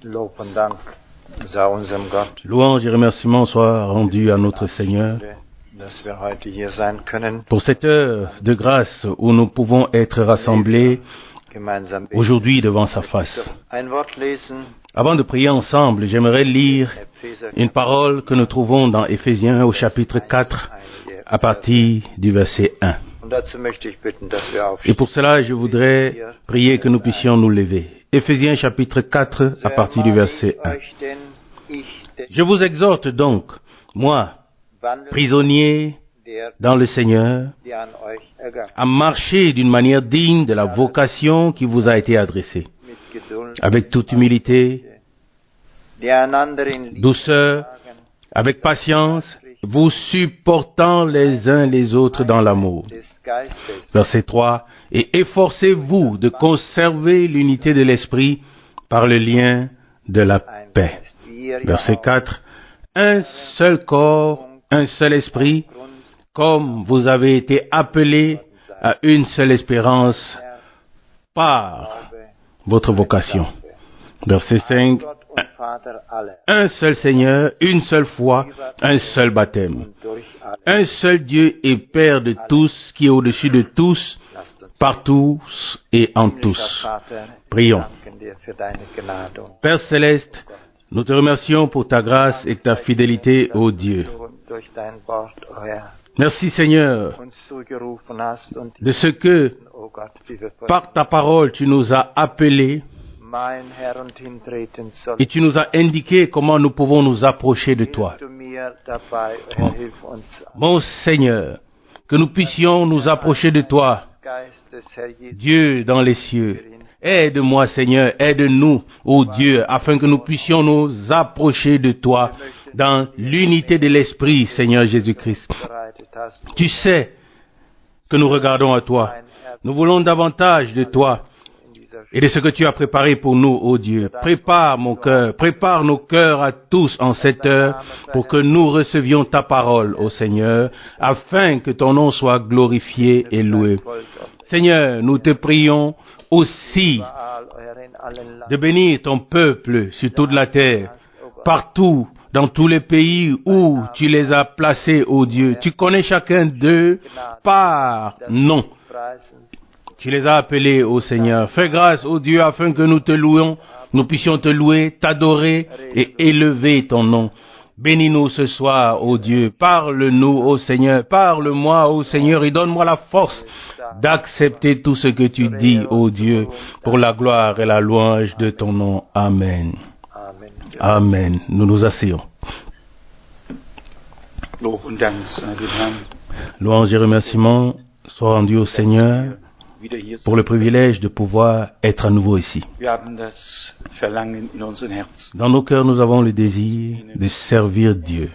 Lob und Dank sei unserem Gott, Louange et remerciements soient rendus à notre Seigneur dass wir heute hier sein können, pour cette heure de grâce où nous pouvons être rassemblés gemeinsam beten. aujourd'hui devant sa face. Ein Wort lesen, Avant de prier ensemble, j'aimerais lire Epheser une parole que nous trouvons dans Éphésiens au chapitre 4 à partir du verset 1. und dazu möchte ich bitten, dass wir Et aufstehen. pour cela, je voudrais prier que nous puissions nous lever. Éphésiens chapitre 4 à partir du verset 1. Euch denn ich, Je vous exhorte donc, moi, wandelt prisonnier der, dans le Seigneur, die an euch ergangen, à marcher d'une manière digne de la vocation qui vous a été adressée, mit Geduld, avec toute humilité, die einander in Liebe douceur, tragen, avec patience, vous supportant les uns les autres dans l'amour. des Geistes, Verset 3. Et efforcez-vous de conserver l'unité de l'esprit par le lien de la ein paix. Geist, wie ihr ja Verset auch 4. Un seul corps, un seul esprit, Grund comme vous avez été appelés à une seule espérance par Glaube, votre vocation. Verset 5. Gott und Vater aller, Un seul Seigneur, une seule foi, un seul baptême. und durch alle. Un seul Dieu et Père de tous, qui est au-dessus de tous, Lasst uns par tous et en tous. Vater, Prions. danken dir für deine Gnade und Père céleste, nous te remercions pour ta grâce et ta fidélité, ô Dieu. du durch dein Wort, o Herr, Merci Seigneur uns zugerufen hast und de ce que, o Gott, wie wir par ta parole, tu nous as appelés mein Herr und hintreten soll. et tu nous as indiqué comment nous pouvons nous approcher de toi. Hilf du mir dabei, o Herr, hilf uns. Mon Seigneur, que nous puissions nous approcher de toi, Geistes, Herr Jesus, Dieu dans les cieux. Aide-moi Seigneur, aide-nous, ô Dieu, afin que nous puissions nous approcher de toi dans l'unité de l'Esprit, Seigneur Jésus-Christ. bereitet hast. Tu sais que nous regardons à toi. Mein Herz Nous voulons davantage de toi in dieser et de ce que tu as préparé pour nous, ô Dieu. Prépare mon cœur, prépare nos cœurs à tous en cette heure pour que nous recevions ta parole, ô Seigneur, afin que ton nom soit glorifié et loué. Volk auf Seigneur, nous te prions aussi Baal, o Herr, in allen de bénir ton peuple sur toute la terre, O Gott, partout, dans tous les pays où tu les as placés, ô Dieu. Tu connais chacun d'eux par nom. preisen. Tu les as appelés, ô Seigneur. Fais grâce, ô Dieu, afin que nous te louions, nous puissions te louer, t'adorer et élever ton nom. Bénis-nous ce soir, ô Dieu. Parle-nous, ô Seigneur. Parle-moi, ô Seigneur, et donne-moi la force d'accepter tout ce que tu dis, ô Dieu, pour la gloire et la louange de ton nom. Amen. Amen. Amen. Nous nous asseyons. Lob und Dank sei dem Herrn, Louange et remerciements soient rendus au Seigneur wieder hier pour le privilège de pouvoir être à nouveau ici. Wir haben das Verlangen in unseren Herzen, Dans nos cœurs, nous avons le désir de servir Dieu,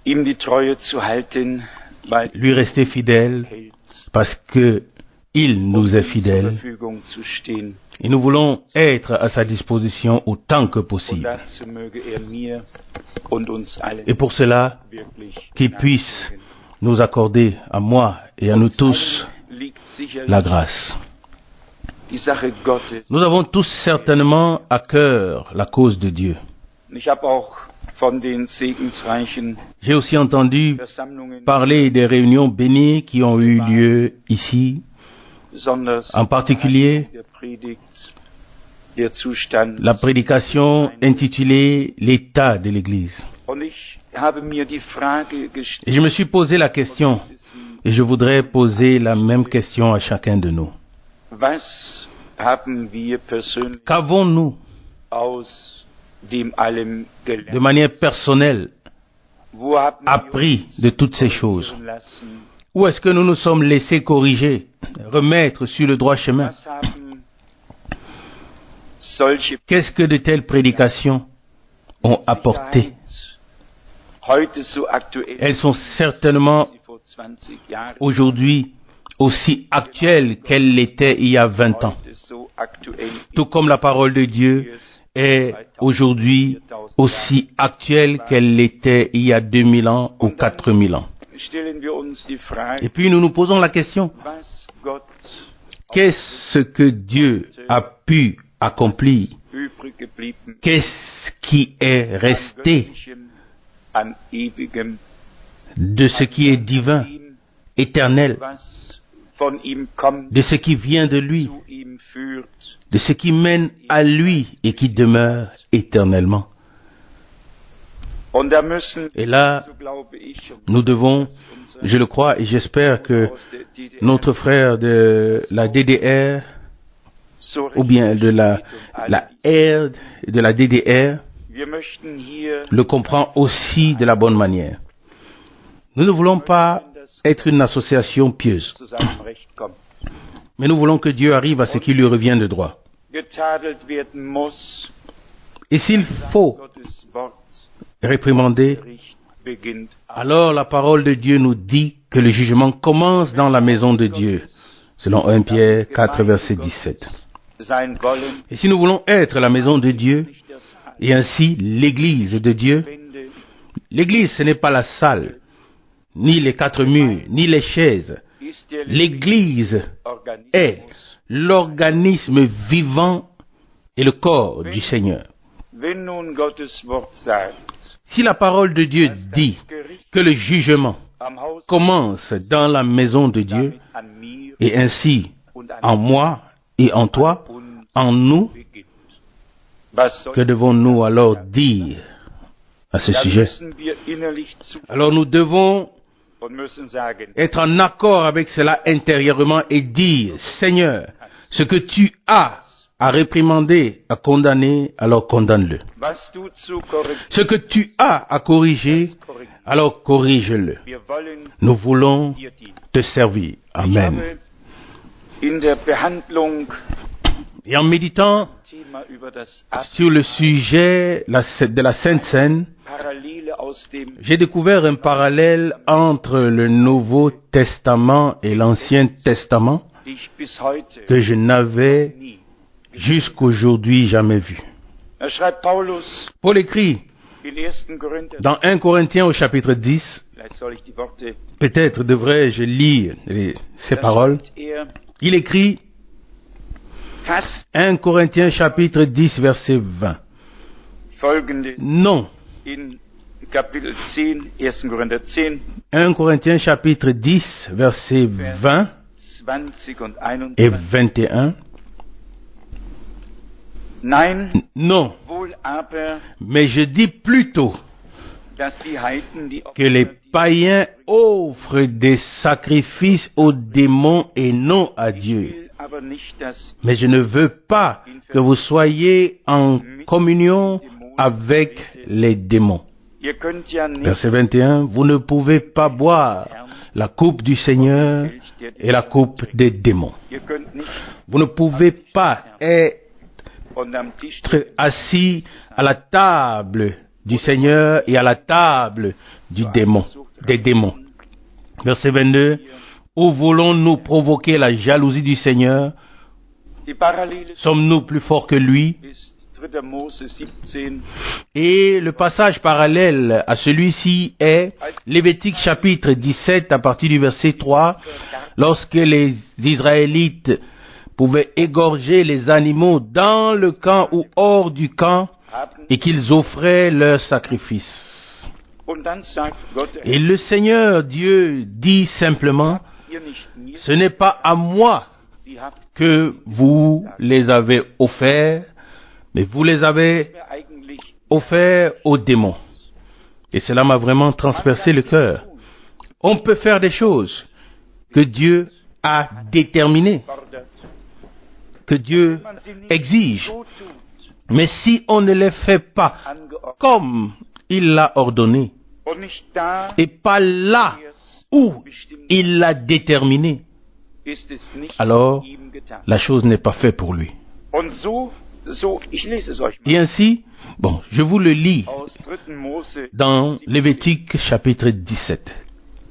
ihm die Treue zu halten, weil lui rester fidèle er hält, parce que il nous est zur fidèle Verfügung zu stehen. et nous voulons être à sa disposition autant que Und possible. dazu möge er mir und uns allen Et pour cela, wirklich qu'il Gnade puisse schenken. nous accorder à moi et à nous tous Liegt sicherlich la grâce. die Sache Gottes. Nous avons tous certainement à cœur la cause de Dieu. Ich habe auch von den segensreichen J'ai aussi entendu Versammlungen, parler des réunions bénies qui ont eu lieu ici, besonders en particulier der Predigt, der Zustand. la prédication intitulée L'état de l'Église. Und ich habe mir die Frage Et gestellt, je me suis posé la question, et je voudrais poser la même question à chacun de nous. was haben wir persönlich Qu'avons-nous, aus dem allem de gelernt? manière personnelle, Wo haben wir appris de toutes ces choses? korrigieren lassen? Où est-ce que nous nous sommes laissés corriger, remettre sur le droit chemin? Was haben solche Qu'est-ce que de telles prédications ont apporté? heute so aktuell Elles sont certainement wie vor 20 Jahren, aujourd'hui aussi actuelles qu'elles l'étaient il y a 20 ans. heute so aktuell Tout comme la parole de Dieu est aujourd'hui aussi actuelle qu'elle l'était il y a 2000 ans ou 4000 ans. stellen wir uns die Frage, Et puis nous nous posons la question, was Gott qu'est-ce que Dieu a pu accomplir übrig geblieben qu'est-ce qui est resté an ewigem, de ce qui est divin, éternel, was von ihm kommt, de ce qui vient de lui, zu ihm führt, de ce qui mène à lui et qui demeure éternellement. und da müssen, Et là, so glaube ich, nous devons, je le crois et j'espère que aus der DDR notre frère de la DDR, so ou bien de la R de la DDR, wir möchten hier le comprend aussi de la bonne manière. Nous ne voulons pas être une association pieuse, Zusammenrecht kommen. mais nous voulons que Dieu arrive à ce qui lui revient de droit. Getadelt werden muss, Et s'il faut Gottes Wort, réprimander, Gericht beginnt. alors la parole de Dieu nous dit que le jugement commence dans la maison de Dieu, selon 1 Pierre 4, verset 17. Sein wollen, Et si nous voulons être la maison de Dieu, nicht das et ainsi l'église de Dieu, Wände, l'église ce n'est pas la salle, ni les quatre murs, ni les chaises. ist der L'église Organismus, est l'organisme vivant et le corps du Seigneur. wenn nun Gottes Wort sagt, Si la parole de Dieu dit das Gericht que le jugement am Haus commence dans la maison de Dieu, damit an mir et ainsi und an en moi et en toi, uns en nous, beginnt. Was soll que devons-nous alors dire à ce dann sujet? müssen wir innerlich zu Alors nous devons und müssen sagen, être en accord avec cela intérieurement et dire, Seigneur, ce que tu as à réprimander, à condamner, alors condamne-le. was du zu korrigieren, Ce que tu as à corriger, alors corrige-le. wir wollen Nous voulons dir dienen. te servir. Ich Amen. habe in der Behandlung Et en méditant Thema über das sur le sujet de la Sainte Seine, Parallele aus dem j'ai découvert un parallèle entre le Nouveau Testament et l'Ancien Testament die ich bis heute que je n'avais nie. jusqu'aujourd'hui jamais vu. Da schreibt Paulus Paul écrit in 1. Korinther, dans 1 Corinthiens au chapitre 10, vielleicht soll ich die Worte, peut-être devrais-je lire ces da paroles, schreibt il écrit fast 1 Corinthiens chapitre 10 verset 20. Folgendes Non, in Kapitel 10, 1. Korinther 10, 1 Corinthiens chapitre 10 verset 20 20 und et 21. 21. Nein, Non, wohl aber, mais je dis plutôt dass die Heiden, die que les païens offrent des sacrifices aux démons et non à Dieu. will aber nicht, dass Mais je ne veux pas que vous soyez en communion avec les démons. ihr könnt ja nicht Verset 21, vous ne pouvez pas boire la coupe du Seigneur et la coupe des démons. ihr könnt nicht Vous ne pouvez pas être und am Tisch assis à la table du Seigneur et à la table du démon, des démons. Verset 22, où voulons-nous provoquer la jalousie du Seigneur? die Parallele Sommes-nous plus forts que lui? ist 3. Mose 17, Et le passage parallèle à celui-ci est Lévitique chapitre 17 à partir du verset 3, lorsque les Israélites pouvaient égorger les animaux dans le camp ou hors du camp haben et qu'ils offraient leurs sacrifices. und dann sagt Gott, Et le Seigneur Dieu dit simplement, ihr nicht mir, ce n'est pas à moi die habt que vous les avez offerts, mais vous les avez mir eigentlich offerts aux démons. Et cela m'a vraiment transpercé le cœur. On peut faire des choses que Dieu a déterminées, fordert. que Dieu Man sie nicht exige. so tut, Mais si on ne les fait pas angeordnet comme il l'a ordonné, und nicht da, et pas là es où bestimmt il l'a déterminé, ist es nicht alors ihm getan. la chose n'est pas faite pour lui. Und so, ich lese es euch mal Et ainsi, bon, je vous le lis aus 3. Mose. dans Lévitique chapitre 17.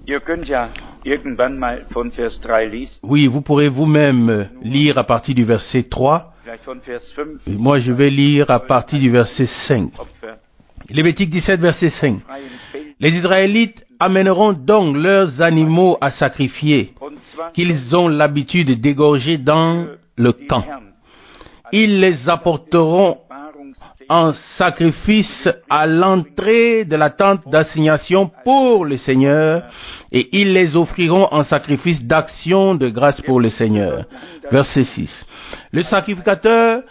Ihr könnt ja irgendwann mal von Vers 3 lesen, Oui, vous pourrez vous-même lire à partir du verset 3. vielleicht von Vers 5. Et moi, je vais lire à partir du verset 5. Opfer, Lévitique 17, verset 5. freien Feld, Les Israélites amèneront donc leurs animaux à sacrifier, und zwar qu'ils ont l'habitude d'égorger dans le den camp. Herrn Ils les apporteront en sacrifice à l'entrée de la tente d'assignation pour le Seigneur, et ils les offriront en sacrifice d'action de grâce pour le Seigneur. Verset 6. Le sacrificateur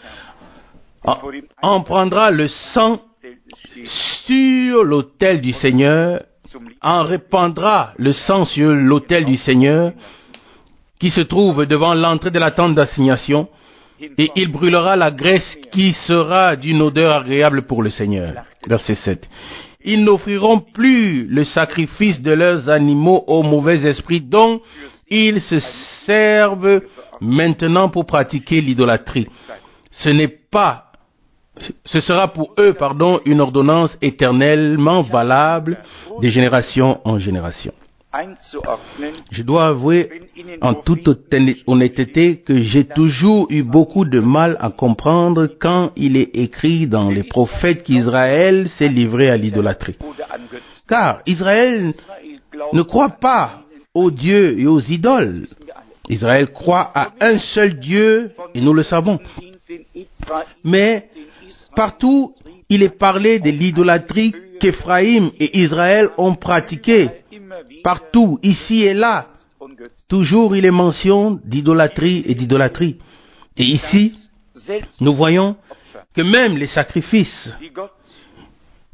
en prendra le sang sur l'autel du Seigneur, en répandra le sang sur l'autel du Seigneur qui se trouve devant l'entrée de la tente d'assignation, et il brûlera la graisse qui sera d'une odeur agréable pour le Seigneur. Verset 7. Ils n'offriront plus le sacrifice de leurs animaux aux mauvais esprits dont ils se servent maintenant pour pratiquer l'idolâtrie. Ce sera pour eux, une ordonnance éternellement valable de génération en génération. Je dois avouer en toute honnêteté que j'ai toujours eu beaucoup de mal à comprendre quand il est écrit dans les prophètes qu'Israël s'est livré à l'idolâtrie. Car Israël ne croit pas aux dieux et aux idoles. Israël croit à un seul Dieu, et nous le savons. Mais partout, il est parlé de l'idolâtrie qu'Éphraïm et Israël ont pratiquée. Partout, ici et là, toujours il est mention d'idolâtrie et d'idolâtrie. Et ici, nous voyons que même les sacrifices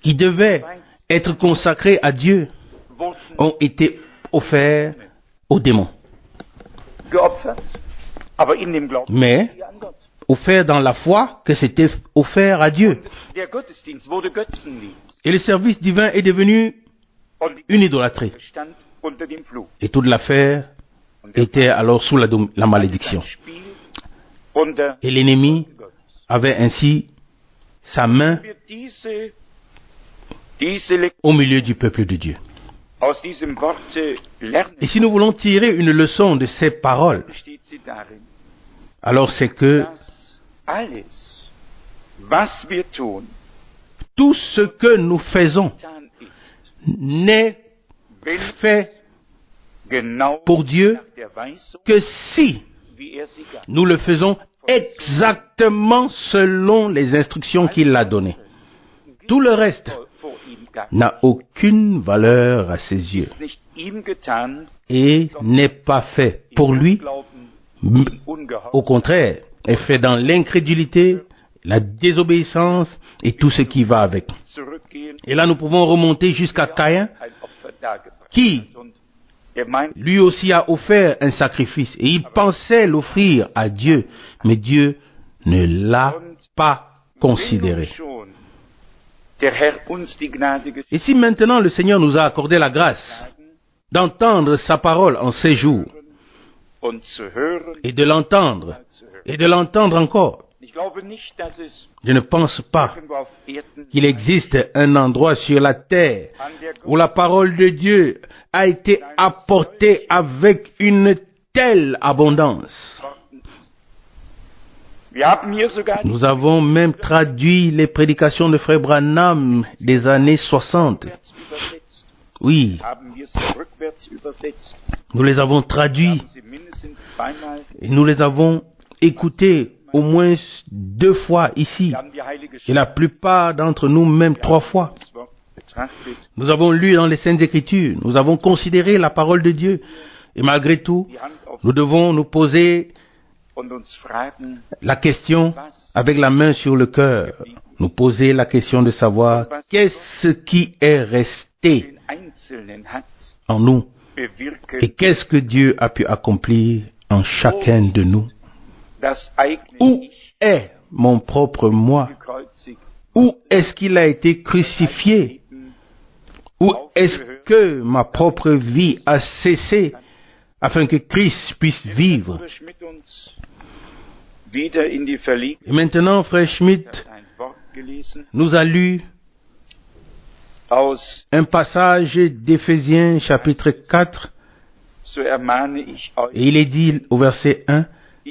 qui devaient être consacrés à Dieu ont été offerts aux démons. Mais offert dans la foi que c'était offert à Dieu. Et le service divin est devenu une idolâtrie. Et toute l'affaire était alors sous la malédiction. Et l'ennemi avait ainsi sa main au milieu du peuple de Dieu. Et si nous voulons tirer une leçon de ces paroles, alors c'est que tout ce que nous faisons n'est fait pour Dieu que si nous le faisons exactement selon les instructions qu'il a données. Tout le reste n'a aucune valeur à ses yeux et n'est pas fait pour lui. Au contraire, est fait dans l'incrédulité, la désobéissance et tout ce qui va avec. Et là, nous pouvons remonter jusqu'à Caïn, qui lui aussi a offert un sacrifice et il pensait l'offrir à Dieu, mais Dieu ne l'a pas considéré. Et si maintenant le Seigneur nous a accordé la grâce d'entendre sa parole en ces jours, et de l'entendre encore, je ne pense pas qu'il existe un endroit sur la terre où la parole de Dieu a été apportée avec une telle abondance. Nous avons même traduit les prédications de Frère Branham des années 60. Oui, nous les avons traduits et nous les avons écoutés au moins 2 fois ici, et la plupart d'entre nous même 3 fois. Nous avons lu dans les Saintes Écritures, nous avons considéré la parole de Dieu, et malgré tout, nous devons nous poser la question avec la main sur le cœur, nous poser la question de savoir qu'est-ce qui est resté en nous, et qu'est-ce que Dieu a pu accomplir en chacun de nous. Où est mon propre moi? Où est-ce qu'il a été crucifié? Où est-ce que ma propre vie a cessé afin que Christ puisse vivre? Et maintenant, Frère Schmidt nous a lu un passage d'Éphésiens chapitre 4, et il est dit au verset 1,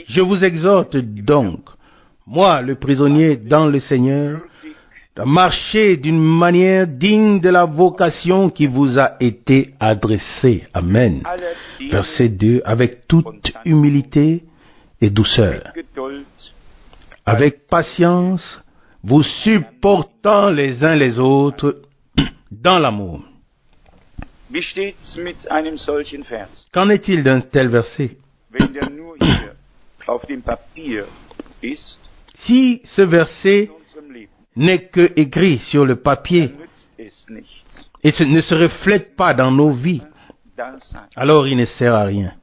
« Je vous exhorte donc, moi le prisonnier dans le Seigneur, de marcher d'une manière digne de la vocation qui vous a été adressée. » Amen. Verset 2, « Avec toute humilité et douceur, avec patience, vous supportant les uns les autres dans l'amour. Wie steht's mit einem solchen Vers? Qu'en est-il d'un tel verset? Wenn der nur hier auf dem Papier ist, Si ce verset in unserem Leben, n'est que écrit sur le papier dann nützt es nichts. et ne se reflète pas dans nos vies, Da sein. alors il ne sert à rien.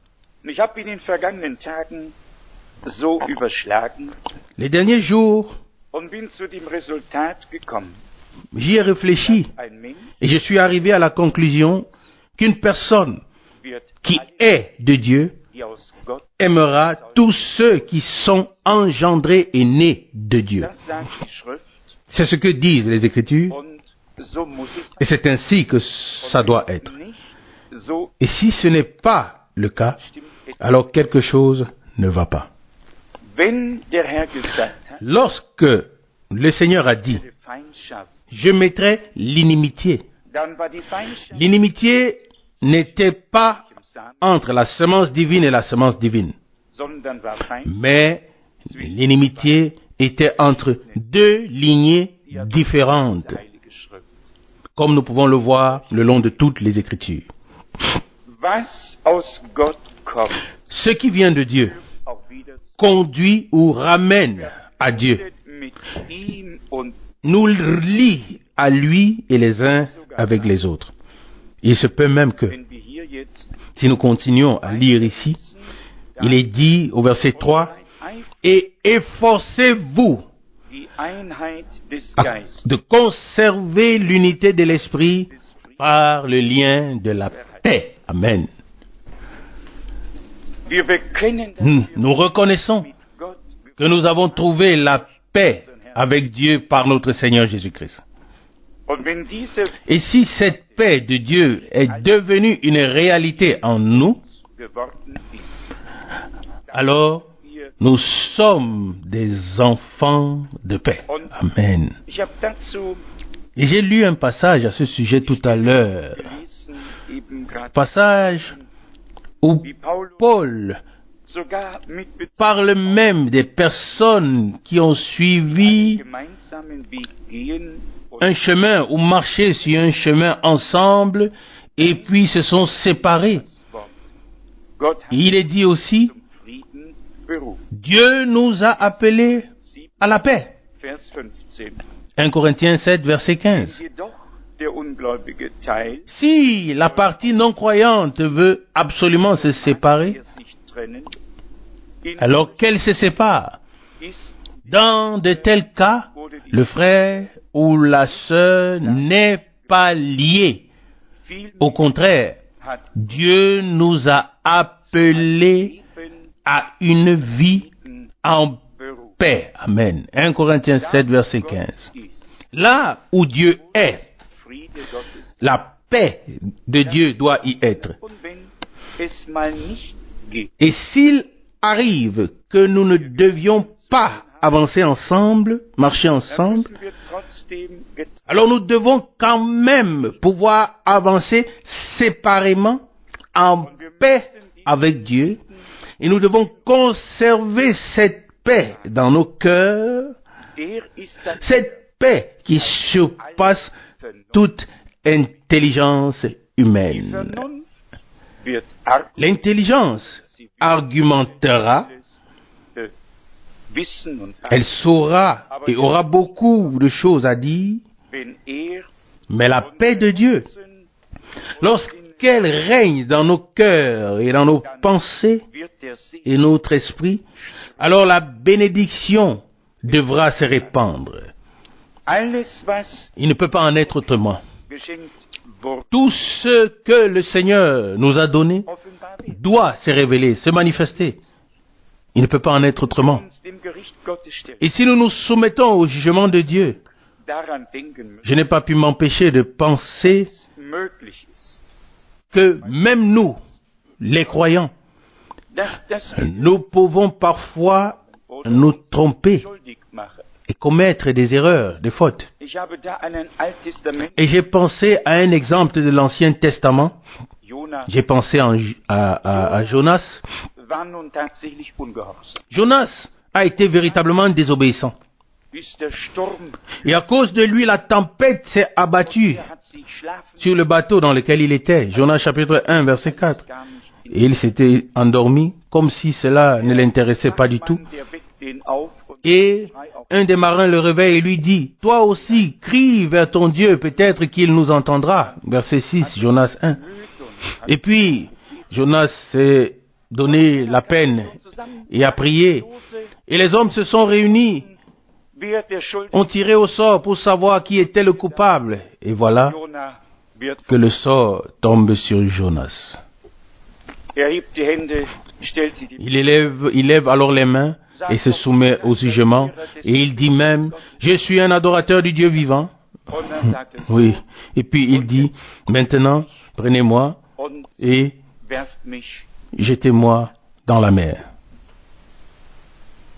Und ich habe in den vergangenen Tagen so überschlagen Les derniers jours, und bin zu dem Resultat gekommen. j'y ai réfléchi Ein Mensch et je suis arrivé à la conclusion qu'une personne wird qui alle, est de Dieu die aus Gott, aimera tous ceux qui sont engendrés et nés de Dieu. das sagt die Schrift C'est ce que disent les Écritures und so muss es et sein. c'est ainsi que ça doit Und wenn être. es nicht so Et si ce n'est pas le cas, stimmt, etwas. alors quelque chose ne va pas. Wenn der Herr gesagt hat, Lorsque le Seigneur a dit, die Feindschaft, je mettrai l'inimitié, dann war die Feindschaft l'inimitié n'était pas im Samen, entre la semence divine et la semence divine, sondern war Feindschaft mais l'inimitié était entre deux lignées différentes, der Heilige Schrift. comme nous pouvons le voir le long de toutes les Écritures. Was aus Gott kommt, Ce qui vient de Dieu auch wieder conduit ou ramène à Dieu, mit ihm und nous lie à lui et les uns avec les autres. Il se peut même que, wenn wir hier jetzt si nous continuons à lire ici, il est dit au verset 3, et efforcez-vous die Einheit des Geistes, de conserver l'unité de l'esprit par le lien de la paix. Amen. wir bekennen, dass Nous reconnaissons mit Gott que nous avons trouvé la paix avec Dieu par notre Seigneur Jésus-Christ. und wenn diese Et si cette paix de Dieu est devenue une réalité en nous, geworden ist, alors wir nous sommes des enfants de paix. Amen. ich habe dazu Et j'ai lu un passage à ce sujet tout à l'heure. gelesen, eben gerade Passage où wie Paulus Paul sogar mit parle même des personnes qui ont suivi gemeinsamen Weg gehen und un chemin ou marché sur un chemin ensemble et puis se sont séparés. das Wort. Gott hat Il est dit aussi, zum Frieden berufen. Dieu nous a appelés à la paix. Vers 15. 1 Corinthiens 7, verset 15. Jedoch der ungläubige Teil Si la partie non croyante veut absolument se séparer, er sich trennen, in alors qu'elle se sépare. ist Dans de tels cas, le frère ou la sœur n'est pas lié. viel Au contraire, hat Dieu nous a appelés Leben à une vie en berufen. paix. Amen. 1 Corinthiens 7, verset 15. Ist Là où Dieu est, Friede Gottes. la paix de Dieu doit y être. Und wenn es mal nicht geht, Et s'il arrive que nous ne devions pas avancer ensemble, marcher dann ensemble, müssen wir trotzdem getrennt alors nous devons quand même pouvoir avancer séparément en paix avec Dieu et nous devons conserver cette paix dans nos cœurs, der ist das cette paix qui surpasse toute intelligence die humaine. Vernunft wird L'intelligence argumentera, wissen und elle saura et aura beaucoup de choses à dire, wenn er mais la paix de Dieu, lorsqu'elle règne dans nos cœurs et dans nos pensées wird der Segen et notre esprit, alors la bénédiction devra se répandre. alles was Il ne peut pas en être autrement. geschenkt wurde Tout ce que le Seigneur nous a donné offenbar wird doit se révéler, se manifester. Il ne peut pas en être autrement. uns dem Gericht Gottes stellt. Et si nous nous soumettons au jugement de Dieu, Daran denken müssen, je n'ai pas pu m'empêcher de penser möglich ist, que même nous, les croyants, dass das nous pouvons parfois oder nous uns tromper schuldig mache. et commettre des erreurs, des fautes. Ich habe da an ein Alttestament, Et j'ai pensé à un exemple de l'Ancien Testament. Jonas J'ai pensé à Jonas. war nun tatsächlich ungehorsam. Jonas a été véritablement désobéissant. ist der Sturm, Et à cause de lui, la tempête s'est abattue hat sich schlafen sur le bateau dans lequel il était. Jonas chapitre 1, verset 4. gar nicht in Et il s'était endormi comme si cela ne l'intéressait pas du tout. Mann, der weckt den auf und Et schreit auf un des marins le réveille et lui dit, « Toi aussi, crie vers ton Dieu, peut-être qu'il nous entendra. » Verset 6, Jonas 1. und hat Et puis, Jonas s'est donné la peine zusammen et a prié. Et les hommes se sont réunis, wer der Schuld ont tiré au sort pour savoir qui était le coupable. Et voilà Jona wird. que le sort tombe sur Jonas. Er hebt die Hände, stellt sie die Il lève alors les mains et se soumet au jugement. Et il dit même, « Je suis un adorateur du Dieu vivant. und dann sagt er so, » Oui. Et puis il dit, « Maintenant, prenez-moi und et werft mich. jetez-moi dans la mer. »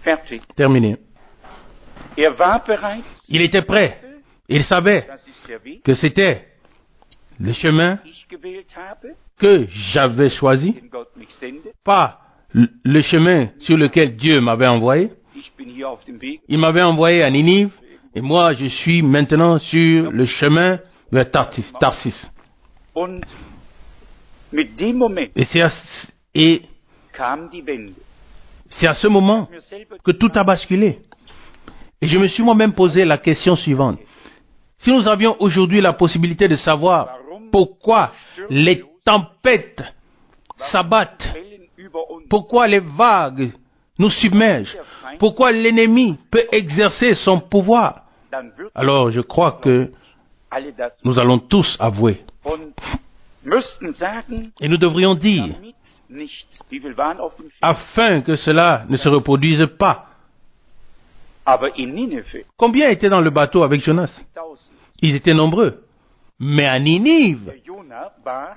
Fertig. Terminé. Er war bereit, Il était prêt. Il savait das ist der Weg, que c'était le chemin den ich gewählt habe, que j'avais choisi, den Gott mich sendet. pas le chemin sur lequel Dieu m'avait envoyé. Ich bin hier auf dem Weg. Il m'avait envoyé à Ninive et moi je suis maintenant sur le chemin vers Tarsis. Und mit dem Moment Et kam die Wende. c'est à ce moment Mir selber que tout a basculé. Et je me suis moi-même posé la question suivante. Si nous avions aujourd'hui la possibilité de savoir pourquoi les tempêtes s'abattent, Wellen über uns, pourquoi les vagues nous submergent, pourquoi l'ennemi peut exercer son pouvoir, dann wird alors je crois que alle das nous allons tous avouer. und müssten sagen, Et nous devrions dire, damit nicht, wie viel waren auf dem Schiff, afin que cela ne se reproduise pas. aber in Nineveh Combien étaient dans le bateau avec Jonas? 1000. Ils étaient nombreux. Mais à Ninive, Der Jona war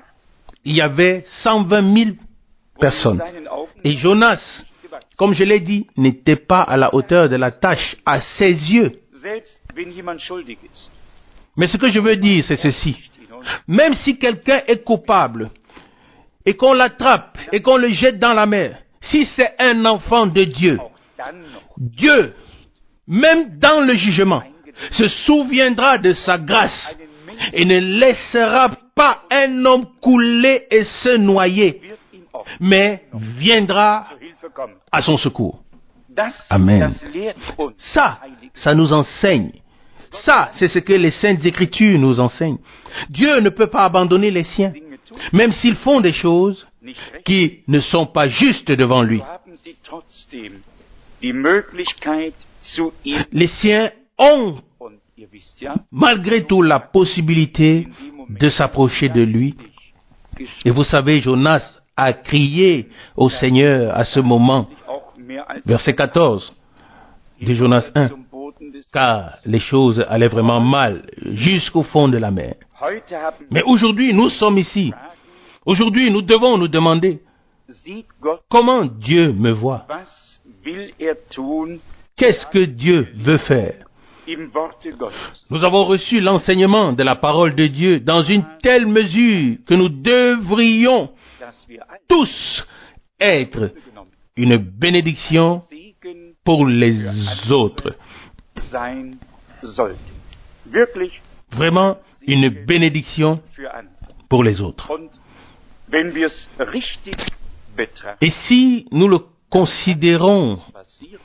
il y avait 120 000 in personnes. seinen Augen Et Jonas, gewachsen. comme je l'ai dit, n'était pas à la hauteur de la tâche à ses yeux. Selbst wenn jemand schuldig ist, Mais ce que je veux dire, c'est ceci. ihn uns, Même si quelqu'un est coupable et qu'on l'attrape et qu'on le jette dans la mer, si c'est un enfant de Dieu, auch dann noch Dieu, même dans le jugement, se souviendra de sa grâce einen Menschen et ne laissera pas un homme couler et se noyer, wird ihm auch mais viendra zur Hilfe kommen. à son secours. Das, Amen. das lehrt uns Ça, ça nous enseigne. Ça, c'est ce que les Saintes Écritures nous enseignent. Dieu ne peut pas abandonner les siens, Dinge tun, même s'ils font des choses nicht recht, qui ne sont pas justes devant lui. so haben sie trotzdem die Möglichkeit, zu ihm, Les siens ont, und ihr wisst ja, malgré tout, la possibilité in dem Moment de s'approcher de lui. geschieht Et vous savez, Jonas a crié au Seigneur à ce moment, auch mehr als verset 14 de Jonas 1, zum Boden des. car les choses allaient vraiment mal jusqu'au fond de la mer. Heute haben Mais aujourd'hui, nous sommes ici. Fragen, Aujourd'hui, nous devons nous demander, sieht Gott, comment Dieu me voit? was will er tun Qu'est-ce que Dieu veut faire? im Worte Gottes? Nous avons reçu l'enseignement de la parole de Dieu dans une telle mesure que nous devrions Dass wir alle tous être genommen une bénédiction Segen pour les autres. sein sollten. Wirklich Vraiment une bénédiction für andere. pour les autres. Und wenn wir es richtig betrachten, Et si nous le considérons passieren,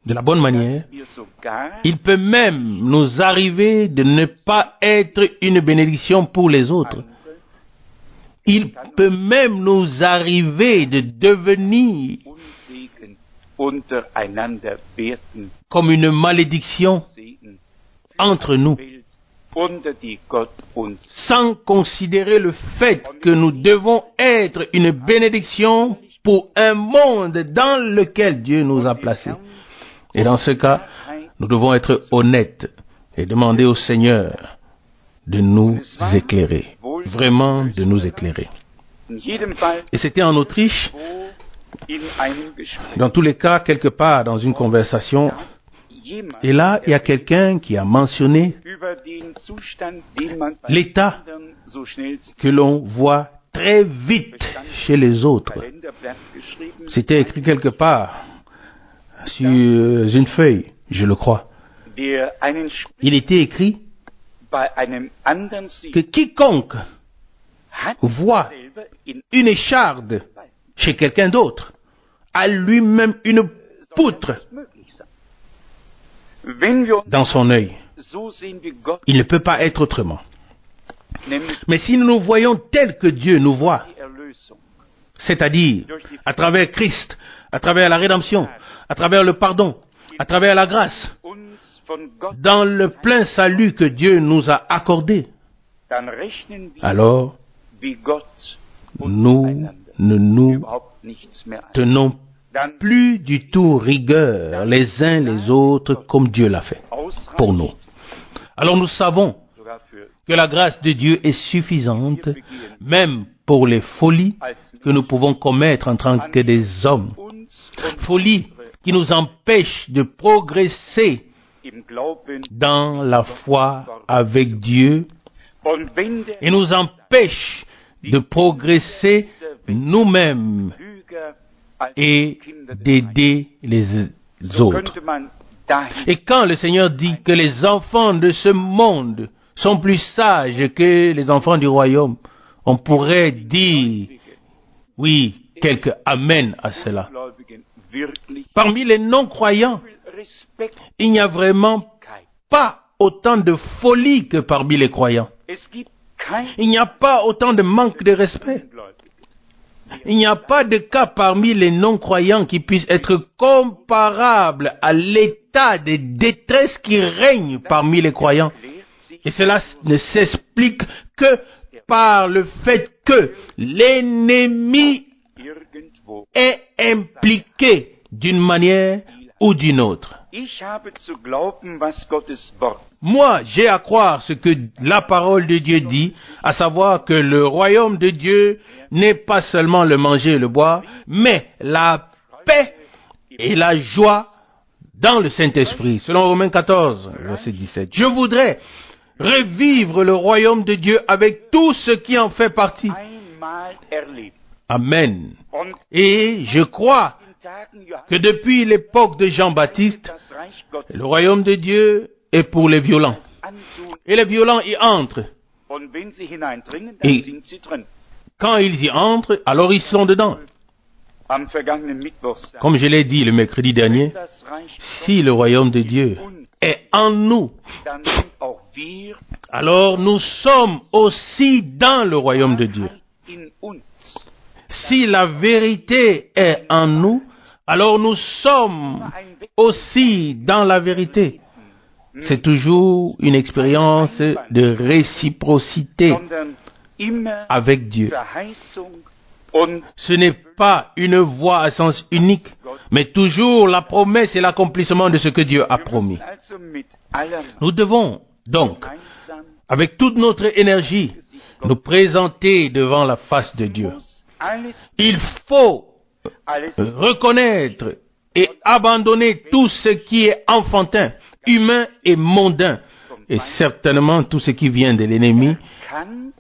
de la bonne manière, dass wir sogar il peut même nous arriver de ne pas être une bénédiction pour les autres. andere Il peut même nous arriver de devenir Unsegen untereinander werden, comme une malédiction Segen entre nous, Welt, unter die Gott uns sans considérer le fait que nous devons être une bénédiction pour un monde dans lequel Dieu nous a placés. Et dans ce cas, nous devons être honnêtes et demander au Seigneur de nous éclairer, vraiment de nous éclairer. in jedem Fall, Et c'était en Autriche, wo in einem Gespräch dans tous les cas, quelque part dans une conversation, jemand et là, il y a quelqu'un qui a mentionné über den Zustand, den man bei l'état anderen so schnell que l'on voit très vite chez les autres. Kalenderblatt geschrieben, C'était écrit quelque part sur une feuille, je le crois. der einen il était écrit bei einem anderen sieht, que quiconque hat voit selber in une écharde chez quelqu'un d'autre a lui-même une poutre nicht möglich sein. Wenn wir uns dans son œil. so sehen wie Gott, Il ne peut pas être autrement. nämlich Mais si nous nous voyons tel que Dieu nous voit, die Erlösung, c'est-à-dire à travers Christ, à travers la rédemption, à travers le pardon, à travers la grâce, uns von Gott, dans le plein salut que Dieu nous a accordé, dann rechnen wir alors wie Gott und nous einander ne nous überhaupt nichts mehr ein. tenons Dann plus du tout rigueur les uns les autres comme Dieu l'a fait pour nous. Alors nous savons sogar für que la grâce de Dieu est suffisante, même pour les folies als que nous pouvons commettre en tant que des hommes. uns und Folies qui nous empêchent de progresser im Glauben. dans la foi avec Dieu Und wenn der et nous empêchent de progresser nous-mêmes Lüger als et Kinder des d'aider les so autres. könnte man dahin Et quand le Seigneur dit que les enfants de ce monde sont plus sages que les enfants du royaume, on pourrait dire, oui, quelque amen à cela. Gläubigen wirklich Parmi les non-croyants, Respekt. il n'y a vraiment pas autant de folie que parmi les croyants. Es gibt kein Il n'y a pas autant de manque de respect. Gläubigen. Il n'y a pas de cas parmi les non-croyants qui puisse être comparable à l'état de détresse qui règne parmi les croyants. Lehrt sich Et cela ne s'explique que par le fait que l'ennemi irgendwo. est impliqué d'une manière ou d'une autre. Ich habe zu glauben, was Gottes Wort Moi, j'ai à croire ce que la parole de Dieu dit, à savoir que le royaume de Dieu n'est pas seulement le manger et le boire, mais la paix et la joie dans le Saint-Esprit. Selon Romains 14, verset 17. Je voudrais revivre le royaume de Dieu avec tout ce qui en fait partie. einmal erlebt. Amen. Und Et je crois in Tagen Johannes que depuis l'époque de Jean-Baptiste, das Reich Gottes le royaume de Dieu est pour les violents. antun. Et les violents y entrent. Und wenn sie hineindringen, dann Et- sind sie drin. Quand ils y entrent, alors ils sont dedans. Am vergangenen Mittwoch sagte Comme je l'ai dit le mercredi dernier, das Reich si le royaume de Dieu est en nous, dann sind auch wir alors nous sommes aussi dans le royaume de Dieu. in uns. Si la vérité est en nous, alors nous sommes aussi dans la vérité. C'est toujours une expérience de réciprocité Sondern immer avec Dieu. Verheißung und Ce n'est pas une voie à sens unique, mais toujours la promesse et l'accomplissement de ce que Dieu a wir promis. müssen also mit aller Nous devons donc, gemeinsam avec toute notre énergie, nous présenter devant la face de Dieu. muss alles Il faut alles reconnaître et abandonner tout ce qui est enfantin, humain et mondain, et certainement tout ce qui vient de l'ennemi, erkannt,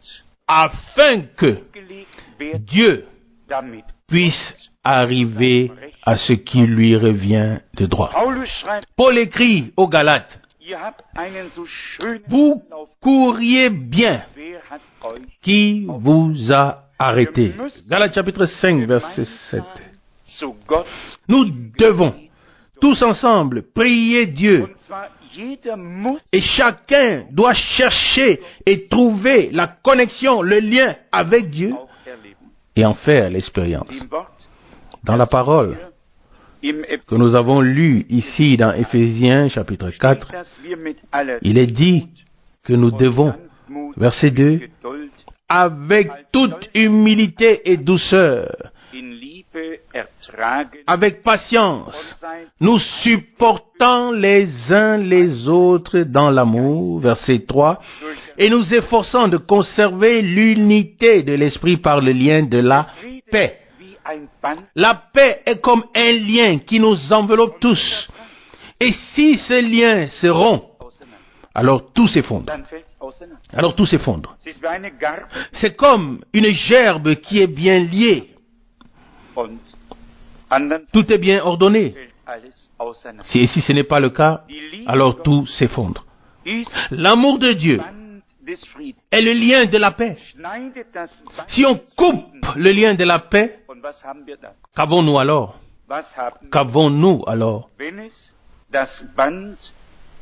afin que gelegt werden, Dieu damit. puisse arriver à ce qui lui revient de droit. Paulus schreibt, Paul écrit aux Galates, ihr habt einen so schönen vous Lauf. courriez bien, Wer hat euch qui vous a arrêté. Galates chapitre 5, verset 7. zu Gott, Nous devons tous ensemble prier Dieu und zwar jeder muss et chacun doit chercher et trouver la connexion, le lien avec Dieu auch erleben. et en faire l'expérience. Im Wort, Dans la parole im que nous avons lue ici dans Éphésiens chapitre 4, dass wir mit aller il est dit que nous devons, Sanftmut, verset 2, Geduld, avec toute humilité et douceur, in Liebe ertragen avec patience, und sein nous supportons les uns les autres dans l'amour, verset 3, et nous efforçons de conserver l'unité de l'esprit par le lien de la paix. wie ein Band La paix est comme un lien qui nous enveloppe tous. Et si ce lien se rompt, auseinander. alors tout s'effondre. Dann fällt's auseinander. Alors tout s'effondre. Es ist wie eine Garbe C'est comme une gerbe qui est bien liée. und anderen Tout est bien ordonné. fällt alles auseinander. Si ce n'est pas le cas, alors tout s'effondre. Ist L'amour de Dieu Band des Friedens. est le lien de la paix. Schneidet das Band. Si on coupe le lien de la paix, Und was haben wir dann? qu'avons-nous alors? Was haben wir, Qu'avons-nous alors? wenn es das Band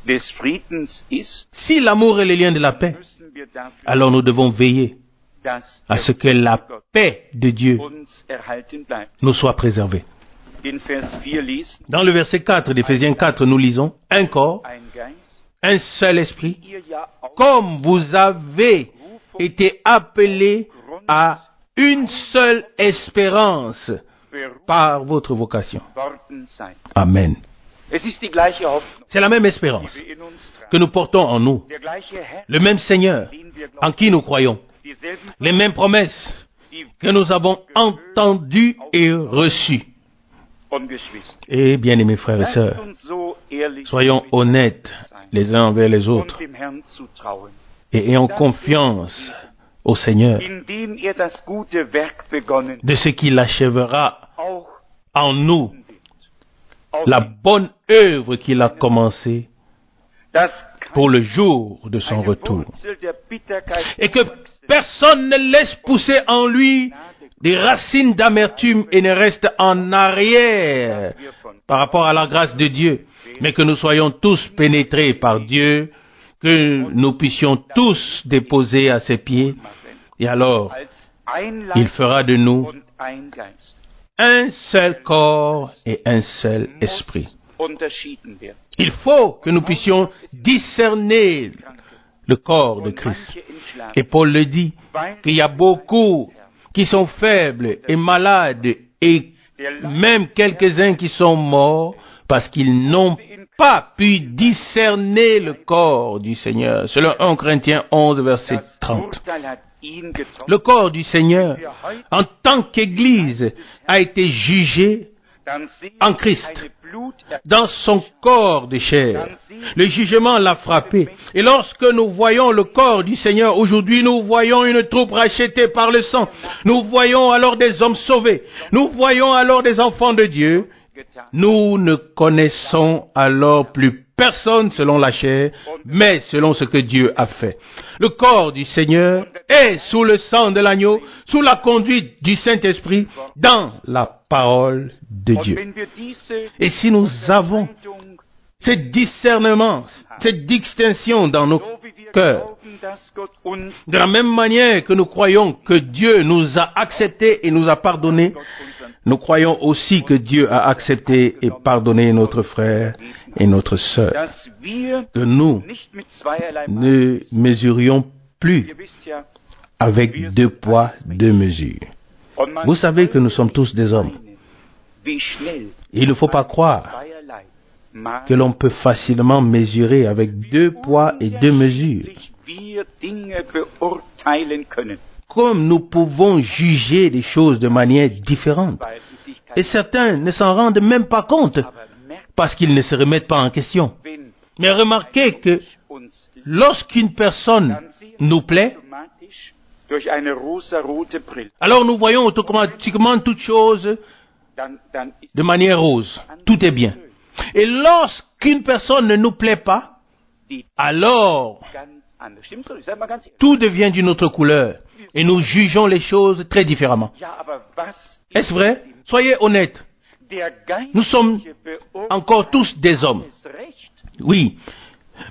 des Friedens ist? Si l'amour est le lien de la paix, Müssen wir dafür, alors nous devons veiller dass à ce que la paix de Dieu uns erhalten bleibt. nous soit préservée. In Vers 4 liest, Dans le verset 4 d'Éphésiens 4, nous lisons « Un corps, ein Geist, un seul esprit, ihr ja auch comme vous avez été appelés à une seule espérance berufen par votre vocation. worden seid. Amen. Es ist die gleiche Hoffnung, C'est la même espérance die wir in uns tragen. que nous portons en nous. Der gleiche Herr, Le même Seigneur den wir en glauben, qui nous croyons. dieselben, Les mêmes promesses die que nous avons entendues et reçues. und Geschwister. Et bien aimés frères et Lasst sœurs, uns so ehrlich soyons honnêtes les uns envers les und autres dem Herrn zutrauen, et ayons confiance au Seigneur indem das gute Werk begonnen de ce qu'il achèvera auch en nous wird. Auch la bonne œuvre qu'il a commencée dass pour le jour de son eine retour. Wurzel der Bitterkeit Et que personne ne laisse pousser en lui des racines d'amertume et ne reste en arrière wir von par rapport à la grâce de Dieu, mais que nous soyons tous pénétrés par Dieu, que nous puissions tous déposer à ses pieds, machen, et alors als ein il Leib fera de nous und ein Geist un seul corps et un seul esprit. muss unterschieden werden. Il faut que nous puissions discerner le corps de Und Christ. manche entschlafen, Et Paul le dit, weil qu'il y a beaucoup qui sont faibles et malades et même quelques-uns qui sont morts parce qu'ils n'ont pas pu discerner le corps du Seigneur. Selon 1 Corinthiens 11, verset das 30. Urteil hat ihn getroffen. Le corps du Seigneur, en tant qu'Église, a été jugé Dann sehen en wir Christ, eine Blutergießung. dans son corps de chair. Le jugement l'a frappé. Et lorsque nous voyons le corps du Seigneur aujourd'hui, nous voyons une troupe rachetée par le sang. Nous voyons alors des hommes sauvés. Nous voyons alors des enfants de Dieu. getan. Nous ne connaissons alors plus personne selon la chair, mais selon ce que Dieu a fait. Le corps du Seigneur est sous le sang de l'agneau, sous la conduite du Saint-Esprit, dans la parole de Und Dieu. wenn wir diese Et si nous avons Unterscheidung, ce discernement, cette distinction dans nos so wie wir cœurs, glauben, dass Gott uns, de la même manière que nous croyons que Dieu nous a acceptés et nous a pardonnés, Gott unseren, nous croyons aussi que Dieu a accepté et pardonné notre frère et notre sœur. dass wir Que nous nicht mit zweierlei ne mesurions plus Ihr wisst ja, avec deux poids, deux mesures. und man Vous savez que nous sommes tous des hommes. meinen, wie schnell Il ne faut pas croire zweierlei Maß que l'on peut facilement mesurer avec deux poids et deux mesures. unterschiedlich wir Dinge beurteilen können, Comme nous pouvons juger les choses de manière différente. weil sie sich Et kein certains ne s'en rendent même pas compte aber merkt, parce qu'ils ne se remettent pas en question. wenn Mais remarquez que uns lorsqu'une personne dann sehen nous wir plaît, automatisch durch eine rosa-rote Brille, alors nous voyons automatiquement toutes choses dann ist de manière rose. Tout est bien. Et lorsqu'une personne ne nous plaît pas, die alors ganz anders. Stimmt so? Ich sag mal ganz ehrlich. tout devient d'une autre couleur. Et nous jugeons les choses très différemment. Ja, aber was Est-ce vrai? Soyez honnêtes. der Nous sommes Geistliche beurteilt encore tous des hommes. ist recht, Oui.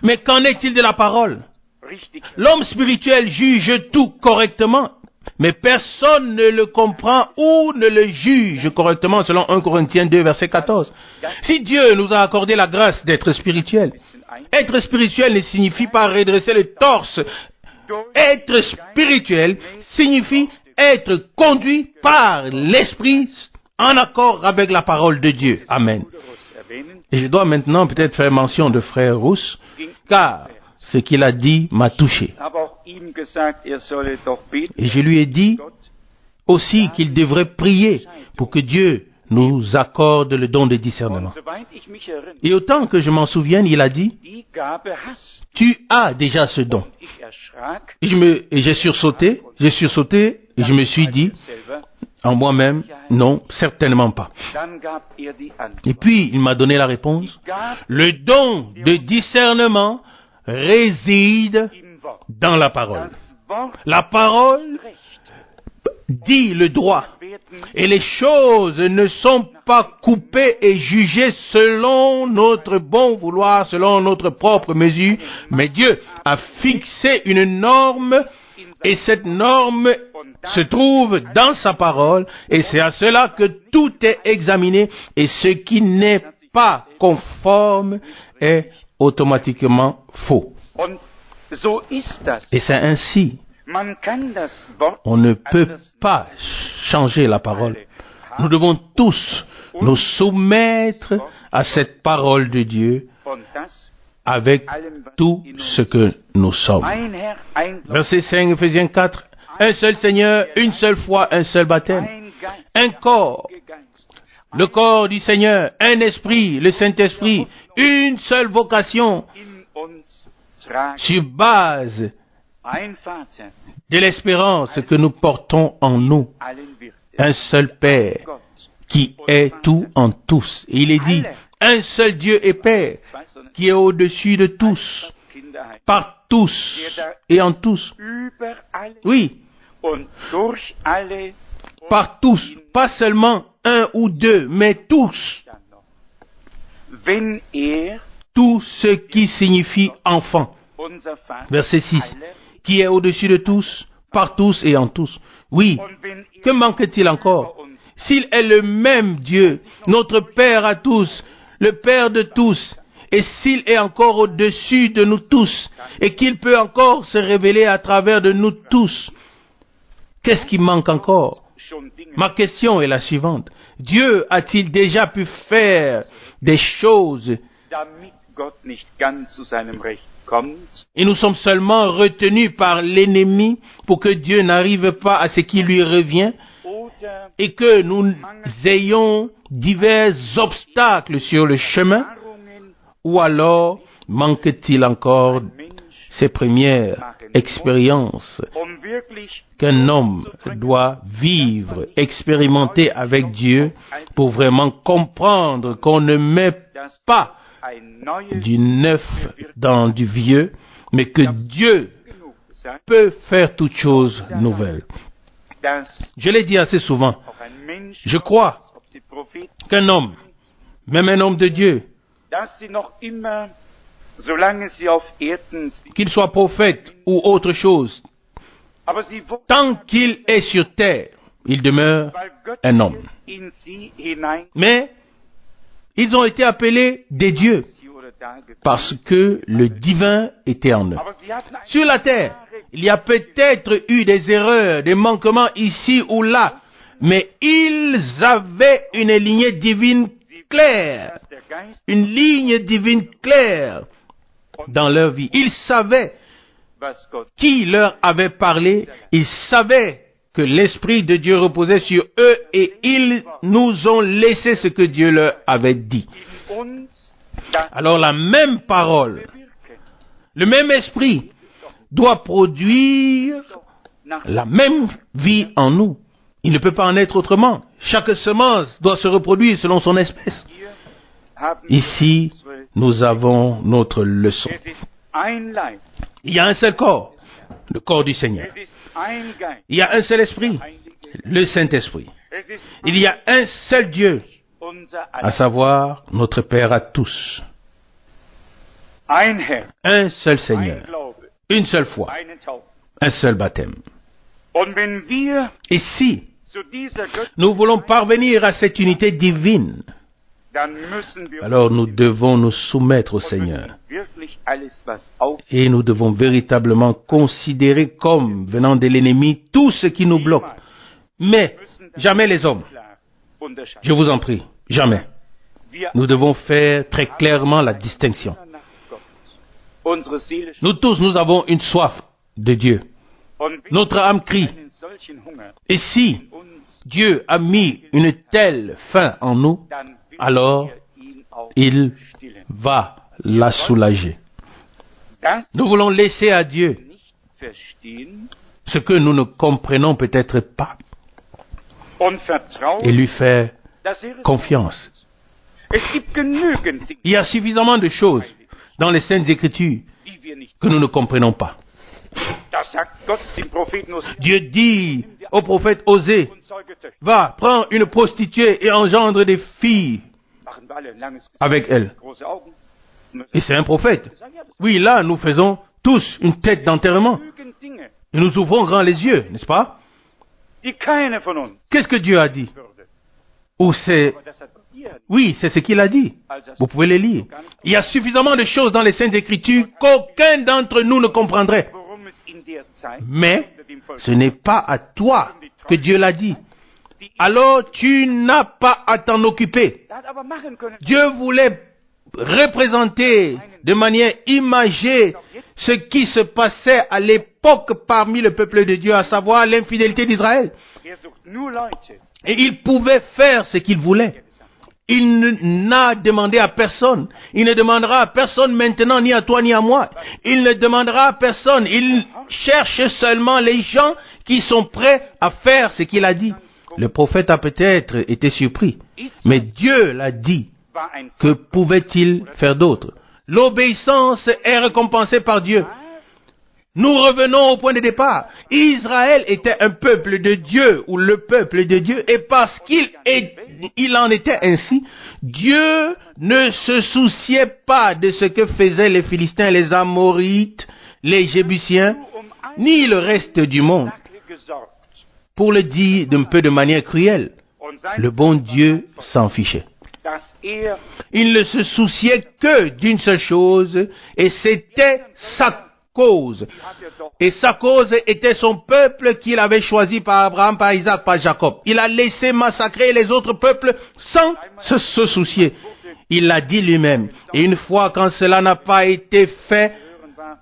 Mais qu'en est-il de la parole? richtig. L'homme spirituel juge tout correctement, mais personne ne le comprend ou ne le juge correctement selon 1 Corinthiens 2, verset 14. Si Dieu nous a accordé la grâce d'être spirituel, être spirituel ne signifie pas redresser le torse. Être spirituel signifie être conduit par l'Esprit en accord avec la parole de Dieu. Amen. Et je dois maintenant peut-être faire mention de frère Rousse, car ce qu'il a dit m'a touché. habe auch ihm gesagt, solle doch beten, Et je lui ai dit Gott, aussi qu'il devrait prier pour que Dieu nous accorde le don de discernement. und soweit ich mich erinnere, Et autant que je m'en souvienne, il a dit, die Gabe hast. tu as déjà ce don. Ich erschrak, Et j'ai sursauté, et je me suis dit, selber, En moi-même, non, certainement pas. Dann gab die Antwort. Et puis, il m'a donné la réponse. Le don de discernement réside Im Wort. dans la parole. Das Wort La parole Recht dit le droit. werden Et les choses ne sont pas coupées et jugées selon notre bon vouloir, selon notre propre mesure, mais Dieu a fixé une norme et cette norme se trouve dans sa parole et c'est à cela que tout est examiné et ce qui n'est pas conforme est automatiquement faux. Und so ist das. Et c'est ainsi. Man kann das Wort On ne peut anders pas changer la parole. Nous devons tous nous soumettre à cette parole de Dieu und das avec tout ce que nous sommes. ein Herr, ein Gott, Verset 5, Ephésiens 4. Un seul Seigneur, une seule foi, un seul baptême. ein Geist, Un corps, Geist, le corps du Seigneur, un esprit, le Saint-Esprit, une seule vocation in uns tragen. sur base Ein Vater, de l'espérance que nous portons en nous. allen wird Un seul Père Gott. qui est tout en tous. Et il est dit, un seul Dieu et Père Zwei, sondern qui est au-dessus de tous, das Kinderheim. par tous et en tous. Über alle Oui, und durch alle und par tous, pas seulement un ou deux, mais tous. dann noch. Wenn Tout ce qui signifie enfant. unser Vater, Verset 6. alle, Qui est au-dessus de tous, par tous et en tous. Oui, und wenn que manque-t-il encore? über uns S'il est le même Dieu, notre Père à tous, le Père de tous, et s'il est encore au-dessus de nous tous, et qu'il peut encore se révéler à travers de nous tous, qu'est-ce qui manque encore? schon Dinge Ma question est la suivante. Dieu a-t-il déjà pu faire des choses damit Gott nicht ganz zu seinem Recht kommt, et nous sommes seulement retenus par l'ennemi pour que Dieu n'arrive pas à ce qui lui revient oder et que nous ayons divers obstacles sur le chemin? Erfahrungen Ou alors manque-t-il encore Mensch, ces premières expériences wirklich qu'un homme doit vivre, expérimenter avec Dieu pour vraiment comprendre qu'on ne met dass pas ein neues du neuf dans du vieux, mais que Dieu genug sein, peut faire toutes choses nouvelles. dass Je l'ai dit assez souvent, auch ein Mensch, je crois ob sie Prophet, qu'un homme, même un homme de Dieu, dass sie noch immer, solange sie auf Erden sind, qu'il soit prophète ou autre chose, aber sie wollen, tant qu'il est sur terre, il demeure weil Gott un homme. es in sie hinein, Mais ils ont été appelés des dieux sie oder da geführt. parce que le divin était en eux. Aber sie hatten eine Sur la terre, il y a peut-être eu des erreurs, des manquements ici ou là, mais ils avaient une lignée divine claire, dass der Geist, une ligne divine claire dans leur vie. Ils savaient was Gott qui leur avait parlé, ils savaient que l'Esprit de Dieu reposait sur eux et ils nous ont laissé ce que Dieu leur avait dit. in uns das Alors la même parole, bewirken, le même Esprit doit produire nach la même vie en nous. Il ne peut pas en être autrement. Chaque semence doit se reproduire selon son espèce. hier haben Ici, wir 12. nous avons notre leçon. Es ist ein Leib, Il y a un seul corps, le corps du Seigneur. es ist ein Geist, Il y a un seul esprit, Heilige, le Saint-Esprit. es ist Il y a un seul Dieu, unser à aller, savoir notre Père à tous. ein Herr, Un seul ein Seigneur, Glaube, une seule foi, eine Taufe. un seul baptême. Und wenn wir Et si zu dieser Göttin, nous voulons parvenir à cette unité divine, dann müssen wir alors nous devons nous soumettre au und Seigneur. müssen wirklich alles, was auf Et nous devons véritablement considérer comme venant de l'ennemi tout ce qui nous bloque. Mais jamais les hommes. klar unterscheiden. Je vous en prie, jamais. Wir Nous devons faire très clairement la distinction. nach Gott. Unsere Seele Nous tous, nous avons une soif de Dieu. und wenn Notre âme crie. einen solchen Hunger Et si in uns, Dieu a mis une telle faim en nous, dann will alors ihn auch il stillen. va la soulager. Das Nous voulons laisser à Dieu nicht verstehen, ce que nous ne comprenons peut-être pas. und vertrauen, et lui faire dass es confiance. Es gibt genügend Dinge, Il y a suffisamment de choses dans les Saintes Écritures die wir nicht. que nous ne comprenons pas. Das sagt Gott dem Propheten Hosea Dieu dit au prophète Osée, und zeuge Töchter. va, prends une prostituée et engendre des filles Machen wir alle ein langes Gesicht, avec elle. große Augen. Et c'est un prophète. Sagen, ja, das Oui, là, nous faisons tous une tête d'enterrement. genügend Dinge, Et nous ouvrons grand les yeux, n'est-ce pas? die keiner von uns Qu'est-ce que Dieu a dit? würde. Ou c'est... Aber das hat Gott dir Oui, c'est ce qu'il a dit. als das Vous pouvez les lire. Il y a suffisamment de choses dans les Saintes Écritures qu'aucun d'entre nous ne comprendrait. worum es in der Zeit Mais unter dem Volk ce n'est pas à toi que Dieu l'a dit. Alors tu n'as pas à t'en occuper. Er hat aber machen können. Dieu voulait représenter de manière imagée ce qui se passait à l'époque parmi le peuple de Dieu, à savoir l'infidélité d'Israël. Er sucht nur Leute, Et il pouvait faire ce qu'il voulait. Il n'a demandé à personne. Il ne demandera à personne maintenant, ni à toi, ni à moi. Il ne demandera à personne. Il cherche seulement les gens qui sont prêts à faire ce qu'il a dit. Le prophète a peut-être été surpris, mais Dieu l'a dit. war ein Que pouvait-il faire d'autre? L'obéissance est récompensée par Dieu. Nous revenons au point de départ. Israël était un peuple de Dieu, ou le peuple de Dieu, et parce il en était ainsi, Dieu ne se souciait pas de ce que faisaient les Philistins, les Amorites, les Jébusiens, ni le reste du monde. Sache gesorgt. Pour le dire d'un peu de manière cruelle, Und sein le bon Dieu s'en fichait. dass er Il ne se souciait que d'une seule chose, et c'était sa cause. hat er doch Et sa cause était son peuple qu'il avait choisi par Abraham, par Isaac, par Jacob. Il a laissé massacrer les autres peuples sans se soucier. Il l'a dit lui-même. Et une fois quand cela n'a pas été fait, hören war,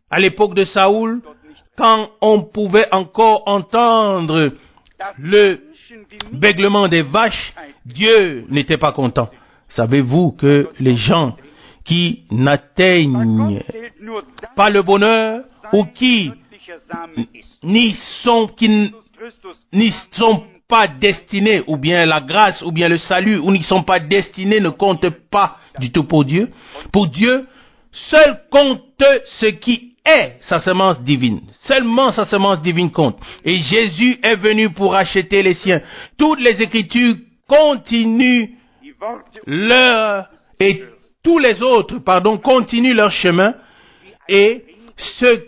à l'époque de Saoul, Gott nicht. quand on pouvait encore entendre Dass le Menschen, die nicht béglement des vaches, Dieu n'était pas content. Savez-vous que les gens qui n'atteignent Gott zählt nur das, pas le bonheur ou qui göttlicher Samen ist. Christus n'y sont pas destinés, ou bien la grâce, ou bien le salut, ou n'y sont pas destinés, ne compte pas du tout pour Dieu. Pour Dieu, seul compte ce qui est sa semence divine. Seulement sa semence divine compte. Et Jésus est venu pour acheter les siens. Toutes les Écritures continuent die Worte et tous les autres, continuent leur chemin. Et ce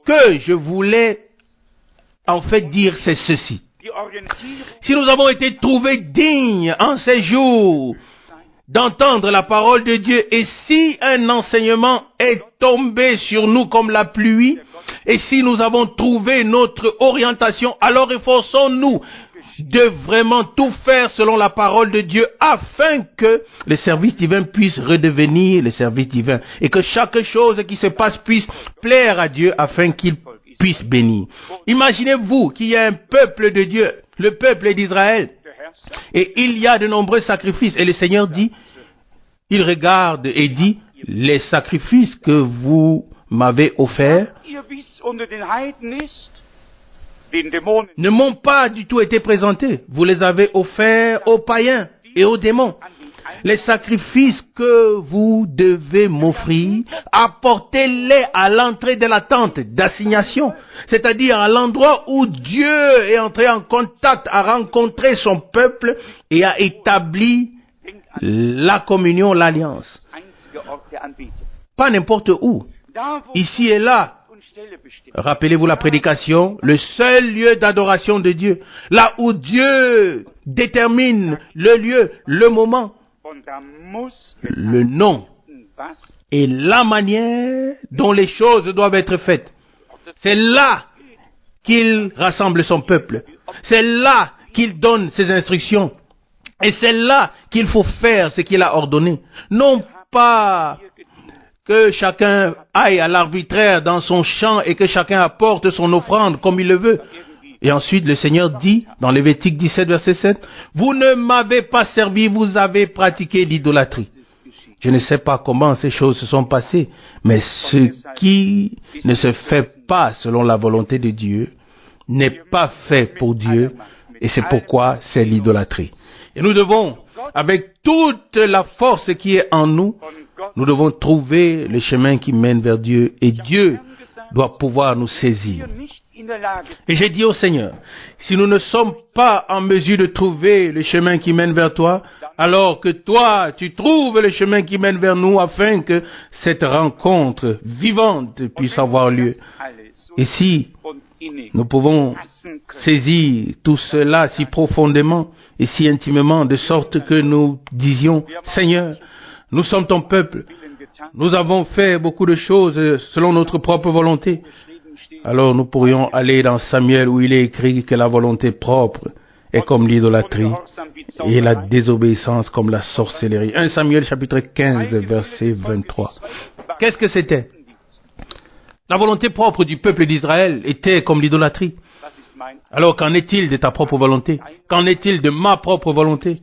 que je voulais en fait dire, c'est ceci. die Orientierung Si nous avons été trouvés dignes en ces jours d'entendre la parole de Dieu, et si un enseignement est tombé sur nous comme la pluie, et si nous avons trouvé notre orientation, alors efforçons-nous de vraiment tout faire selon la parole de Dieu, afin que le service divin puisse redevenir le service divin, et que chaque chose qui se passe puisse plaire à Dieu, afin qu'il puisse bénir. Imaginez-vous qu'il y a un peuple de Dieu, le peuple d'Israël, der Herr sagt, et il y a de nombreux sacrifices. Et le Seigneur dit, il regarde et dit, les sacrifices que vous m'avez offerts ihr wisst, unter den Heiden ist, den Dämonen, ne m'ont pas du tout été présentés. Vous les avez offerts aux païens et aux démons. an den Ein- Les sacrifices que vous devez m'offrir, apportez-les à l'entrée de la tente d'assignation, c'est-à-dire à l'endroit où Dieu est entré en contact, a rencontré son peuple et a établi denkt an la communion, l'alliance. den einzigen Ort der Anbetung. Pas n'importe où, Da, wo ici et là. und Stelle bestimmt. Rappelez-vous la prédication, le seul lieu d'adoration de Dieu, là où Dieu détermine le lieu, le moment, Und da muss le nom was et la manière dont les choses doivent être faites. C'est là qu'il rassemble son peuple. C'est là qu'il donne ses instructions. Et c'est là qu'il faut faire ce qu'il a ordonné. Non pas que chacun aille à l'arbitraire dans son champ et que chacun apporte son offrande comme il le veut. Et ensuite, le Seigneur dit, dans Lévitique 17, verset 7, « Vous ne m'avez pas servi, vous avez pratiqué l'idolâtrie. » Je ne sais pas comment ces choses se sont passées, mais ce qui ne se fait pas selon la volonté de Dieu n'est pas fait pour Dieu Et c'est pourquoi c'est l'idolâtrie. Et nous devons, avec toute la force qui est en nous, nous devons trouver le chemin qui mène vers Dieu. Et Dieu doit pouvoir nous saisir. Et j'ai dit au Seigneur, si nous ne sommes pas en mesure de trouver le chemin qui mène vers toi, alors que toi, tu trouves le chemin qui mène vers nous afin que cette rencontre vivante puisse avoir lieu. Et si nous pouvons saisir tout cela si profondément et si intimement, de sorte que nous disions, Seigneur, nous sommes ton peuple, nous avons fait beaucoup de choses selon notre propre volonté. Alors nous pourrions aller dans Samuel où il est écrit que la volonté propre est comme l'idolâtrie et la désobéissance comme la sorcellerie. 1 Samuel chapitre 15 verset 23. Qu'est-ce que c'était? La volonté propre du peuple d'Israël était comme l'idolâtrie. Alors qu'en est-il de ta propre volonté? Qu'en est-il de ma propre volonté?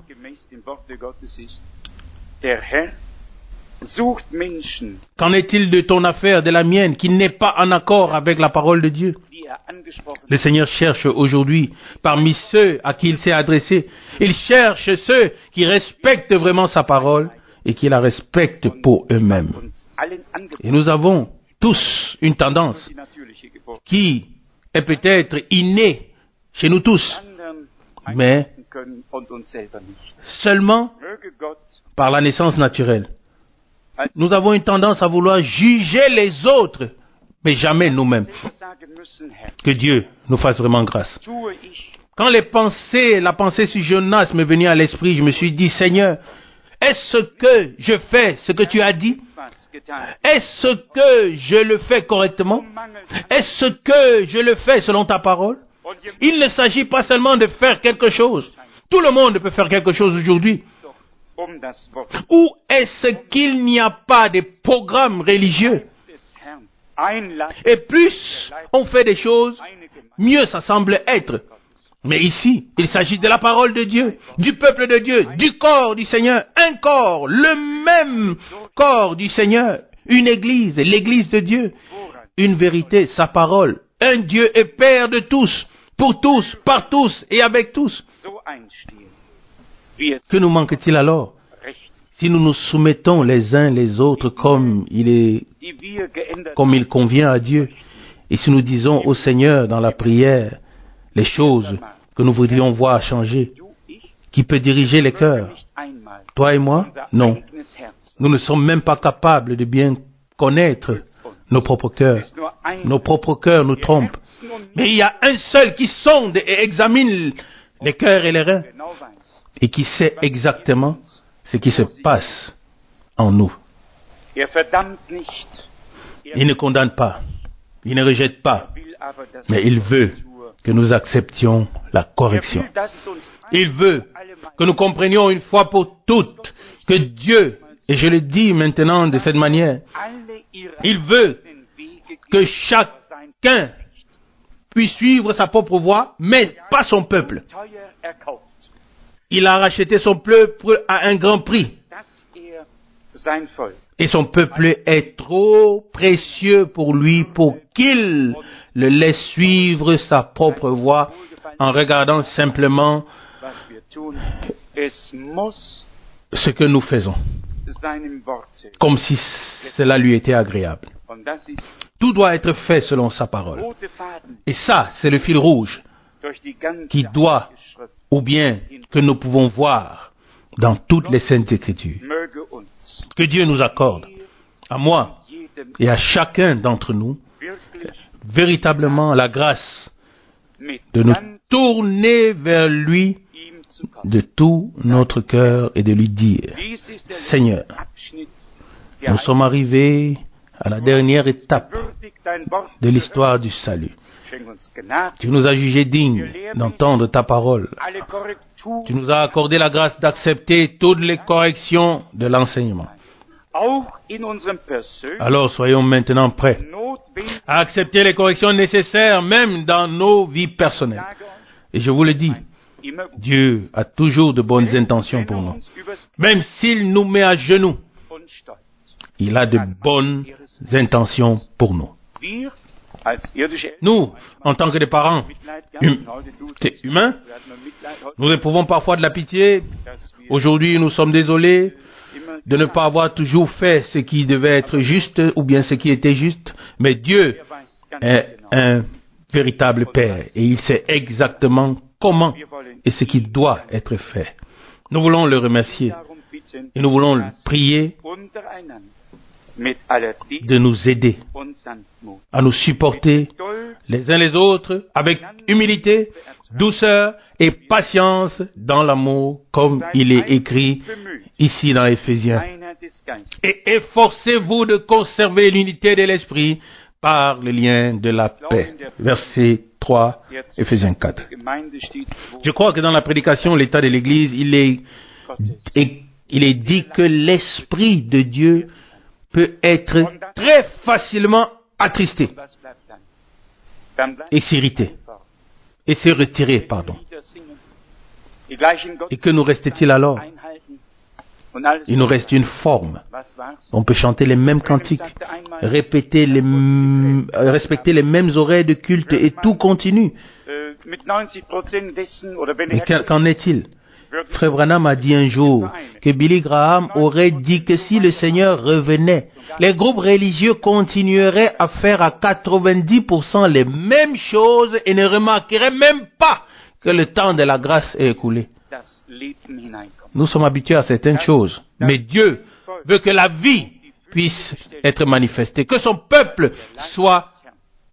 Qu'en est-il de ton affaire, de la mienne, qui n'est pas en accord avec la parole de Dieu? Le Seigneur cherche aujourd'hui, parmi ceux à qui il s'est adressé, il cherche ceux qui respectent vraiment sa parole et qui la respectent pour eux-mêmes. Et nous avons tous une tendance qui est peut-être innée chez nous tous, mais seulement par la naissance naturelle. Nous avons une tendance à vouloir juger les autres, mais jamais nous-mêmes. Que Dieu nous fasse vraiment grâce. Quand la pensée sur Jonas m'est venue à l'esprit, je me suis dit, Seigneur, est-ce que je fais ce que tu as dit? Est-ce que je le fais correctement? Est-ce que je le fais selon ta parole? Il ne s'agit pas seulement de faire quelque chose. Tout le monde peut faire quelque chose aujourd'hui. Ou est-ce qu'il n'y a pas de programme religieux? Et plus on fait des choses, mieux ça semble être. Mais ici, il s'agit de la parole de Dieu, du peuple de Dieu, du corps du Seigneur, un corps, le même corps du Seigneur, une église, l'église de Dieu, une vérité, sa parole, un Dieu et Père de tous, pour tous, par tous et avec tous. Que nous manque-t-il alors? Si nous nous soumettons les uns les autres comme il convient à Dieu, et si nous disons au Seigneur dans la prière les choses que nous voudrions voir changer, qui peut diriger les cœurs? Toi et moi? Non. Nous ne sommes même pas capables de bien connaître nos propres cœurs. Nos propres cœurs nous trompent. Mais il y a un seul qui sonde et examine les cœurs et les reins, et qui sait exactement ce qui se passe en nous. Il ne condamne pas, il ne rejette pas, mais il veut que nous acceptions la correction. Il veut que nous comprenions une fois pour toutes que Dieu, et je le dis maintenant de cette manière, il veut que chacun puisse suivre sa propre voie, mais pas son peuple. Il a racheté son peuple à un grand prix. Et son peuple est trop précieux pour lui pour qu'il le laisse suivre sa propre voie en regardant simplement ce que nous faisons, comme si cela lui était agréable. Tout doit être fait selon sa parole. Et ça, c'est le fil rouge qui doit, ou bien que nous pouvons voir dans toutes les Saintes Écritures. Que Dieu nous accorde, à moi et à chacun d'entre nous, véritablement la grâce de nous tourner vers lui de tout notre cœur et de lui dire, Seigneur, nous sommes arrivés à la dernière étape de l'histoire du salut. Tu nous as jugés dignes d'entendre ta parole. Tu nous as accordé la grâce d'accepter toutes les corrections de l'enseignement. Alors soyons maintenant prêts à accepter les corrections nécessaires même dans nos vies personnelles. Et je vous le dis, Dieu a toujours de bonnes intentions pour nous. Même s'il nous met à genoux, il a de bonnes intentions pour nous. als irdische Eltern Nous, en tant que des parents Mitleid gehabt. Heute c'est humain, wir hatten nur Mitleid, heute, nous éprouvons parfois de la pitié. dass wir Aujourd'hui, nous sommes désolés immer de ne pas avoir toujours fait ce qui devait être juste ou bien ce qui était juste. Mais Dieu er weiß ganz est genau. un véritable Père et il sait exactement comment Wir wollen et ce qui doit être fait. Nous voulons le remercier darum bitten, et nous voulons le dass prier untereinander mit aller Demut de nous aider und Sanftmut, à nous supporter Geduld les uns les autres avec humilité, douceur et patience dans l'amour comme il est écrit bemüht, ici dans Éphésiens. einer des Geistes. Et efforcez-vous de conserver l'unité de l'esprit par le lien de la paix. Verset 3, Jetzt Éphésiens 4. die Gemeinde steht es wohl Je crois que dans la prédication, l'état de l'Église, il est dit que l'Esprit de Dieu peut être très facilement attristé Was bleibt dann? Dann bleibt et s'irriter fort. et se retirer, pardon. Lieder singen, die gleichen Et que nous reste-t-il alors? einhalten und alles. Il nous reste une forme. Was war's? On peut chanter les mêmes cantiques, respecter les mêmes horaires de culte et tout continue. Mit 90% dessen, oder wenn Mais er qu'en est-il? wirklich Frère Branham a dit un jour que Billy Graham aurait dit que si le Seigneur revenait, les groupes religieux continueraient à faire à 90% les mêmes choses et ne remarqueraient même pas que le temps de la grâce est écoulé. das Leben hineinkommt. Nous sommes habitués à certaines choses, mais Dieu veut que la vie puisse être manifestée, que son peuple soit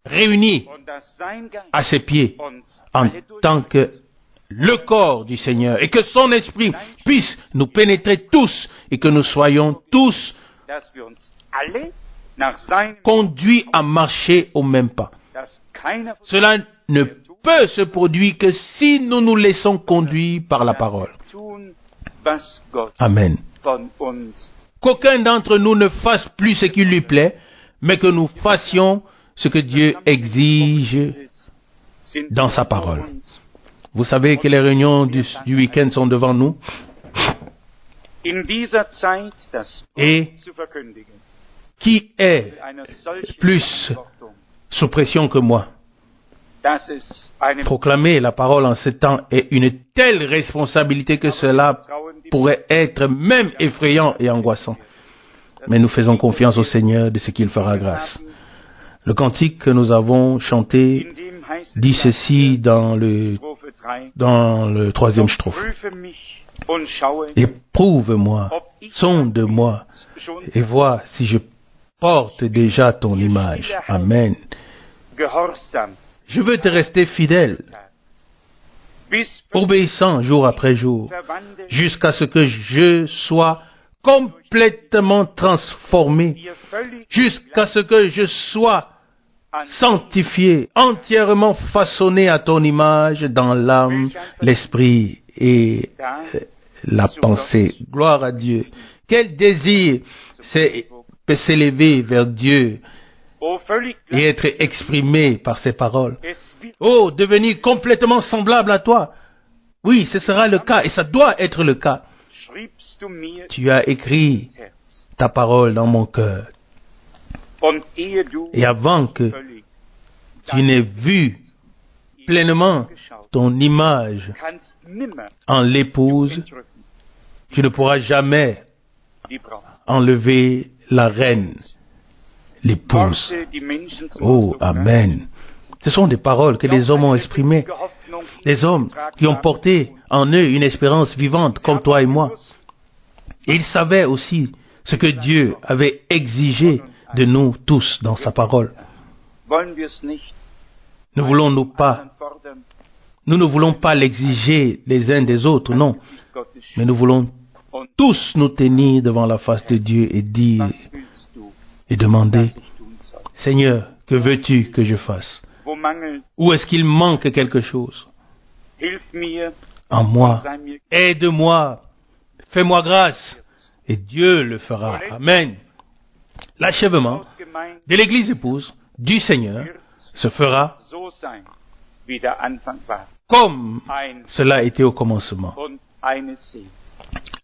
réuni Und dass sein Geist à ses pieds uns en alle tant que le corps du Seigneur et que son esprit puisse nous pénétrer tous et que nous soyons tous dass wir uns alle nach seinem, conduits à marcher au même pas. dass keiner von Cela ne peut se produire que si nous nous laissons conduire par la parole. uns tun, was Gott Amen. von uns. Qu'aucun d'entre nous ne fasse plus ce qui lui plaît, mais que nous fassions ce que Dieu exige Sind dans sa vor parole. uns. Vous savez que les réunions du week-end sont devant nous In dieser Zeit das et zu verkündigen, qui est einer solchen plus Verantwortung, sous pression que moi? dass es einem Proclamer la parole en ce temps est une telle responsabilité que cela pourrait être même effrayant et angoissant. Mais nous faisons confiance au Seigneur de ce qu'il fera grâce. Le cantique que nous avons chanté in dem heißt es dit ceci dans le Strophe 3, troisième strophe. prüfe mich und schaue, Éprouve-moi, ob ich sonde-moi schon et vois si je porte déjà ton image. Amen. gehorsam, Je veux te rester fidèle, bis obéissant jour après jour, verwandelt jusqu'à ce que je sois complètement transformé, ihr völlig jusqu'à ce que je sois an sanctifié, entièrement façonné à ton image dans l'âme, l'esprit et da, la pensée. Gloire à Dieu. Quel désir peut s'élever vers Dieu o völlig et être exprimé par ses paroles. es wird Oh, devenir complètement semblable à toi. Oui, ce sera le cas et ça doit être le cas. schriebst du mir Tu as écrit ins Herz. ta parole dans mon cœur. Und ehe du Et avant que völlig tu n'aies vu pleinement geschaut, ton image kannst nimmer en l'épouse, entrücken tu ne pourras jamais die Braut. enlever la reine, l'épouse. Worte, die Menschen zum Oh, Ausdruck bringen. Amen. Ce sont des paroles que les hommes ont exprimées. Des hommes qui ont porté en eux une espérance vivante comme toi et moi. Et ils savaient aussi ce que Dieu avait exigé de nous tous dans sa parole. Wollen wir es nicht Ne voulons-nous pas, fordern, nous ne voulons pas l'exiger les uns des autres, non. Gottes Mais nous voulons tous nous tenir devant la face de Dieu et dire Was willst du, et demander, dass ich tun soll? Seigneur, que veux-tu que je fasse? Wo mangelt, Où est-ce qu'il manque quelque chose hilf mir, en moi? sei mir Aide-moi, fais-moi grâce, et Dieu le fera. Amen. L'achèvement Gemeinde de l'Église épouse du Seigneur se fera so sein, wie der Anfang war. comme Ein cela était au commencement. und eine Seele.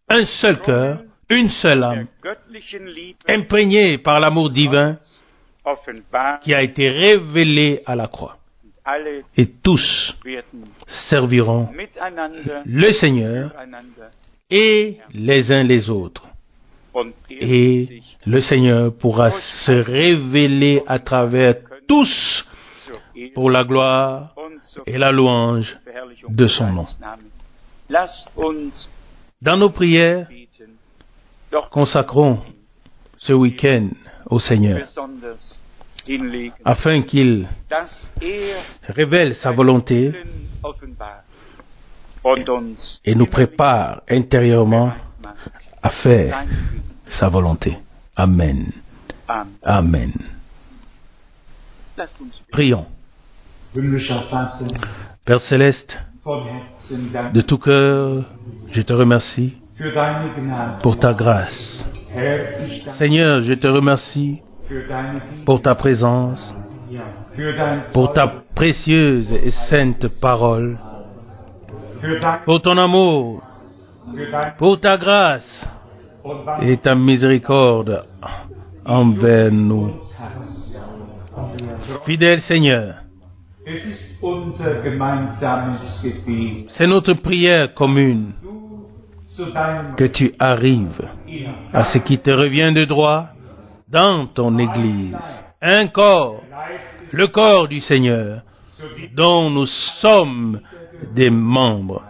Un seul cœur, une seule âme, Der göttlichen Liebe imprégnée par l'amour divin offenbart, qui a été révélé à la croix. alle Et tous werden serviront miteinander, le Seigneur füreinander, et les uns les autres. und er wird Et sich le Seigneur pourra se révéler à travers tous zur Ehre pour la gloire und zur et la louange Verherrlichung de son nom. seines Namens. Lasst uns Dans nos prières, beten, doch consacrons ce week-end au Seigneur besonders hinlegen, afin qu'il dass révèle sa volonté Willen offenbart und uns et nous immer prépare intérieurement wieder macht. à faire Sein Willen. sa volonté. Amen. Amen. Amen. Lasst uns beten. Prions. Himmlischer Vater, Père Céleste, von Herzen Dank de tout cœur, je te remercie für deine Gnade. pour ta grâce. Herr, ich danke Seigneur, je te remercie für deine Liebe, pour ta présence, ja, für dein pour ta précieuse et sainte parole, für dein, pour ton amour, für dein pour ta grâce und was et ta miséricorde envers nous. uns hast. Fidèle Seigneur, Es ist unser gemeinsames Gebet. c'est notre prière commune Du zu deinem que tu arrives in à ce qui te revient de droit dans ton Église. Un corps, le corps du Seigneur, dont nous sommes des membres.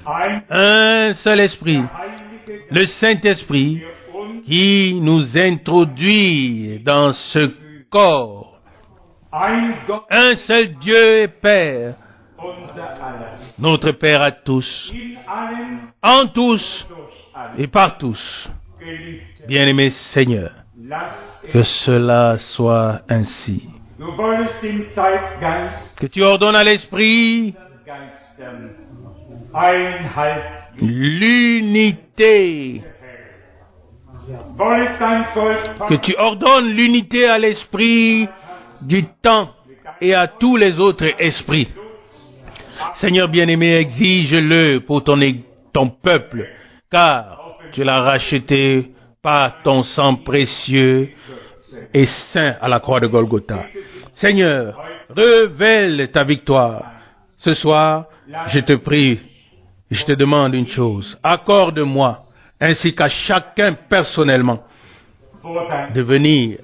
ein Un seul esprit, Heilige le Saint-Esprit, der uns qui nous introduit dans ce corps. ein Gott, Un seul Dieu et Père, unser aller, notre Père à tous, in allen, en tous durch alle, et par tous. Geliebte, Bien-aimé Seigneur, lass que es. cela soit ainsi. Du wolltest dem Zeitgeist, Que tu ordonnes à l'Esprit Geistern, Einheit, l'unité. wolltest dein Volk Que tu ordonnes l'unité à l'Esprit du temps et à tous les autres esprits. Seigneur bien-aimé, exige-le pour ton peuple, car tu l'as racheté par ton sang précieux et saint à la croix de Golgotha. Seigneur, révèle ta victoire. Ce soir, je te prie, je te demande une chose. Accorde-moi, ainsi qu'à chacun personnellement, vor dein de venir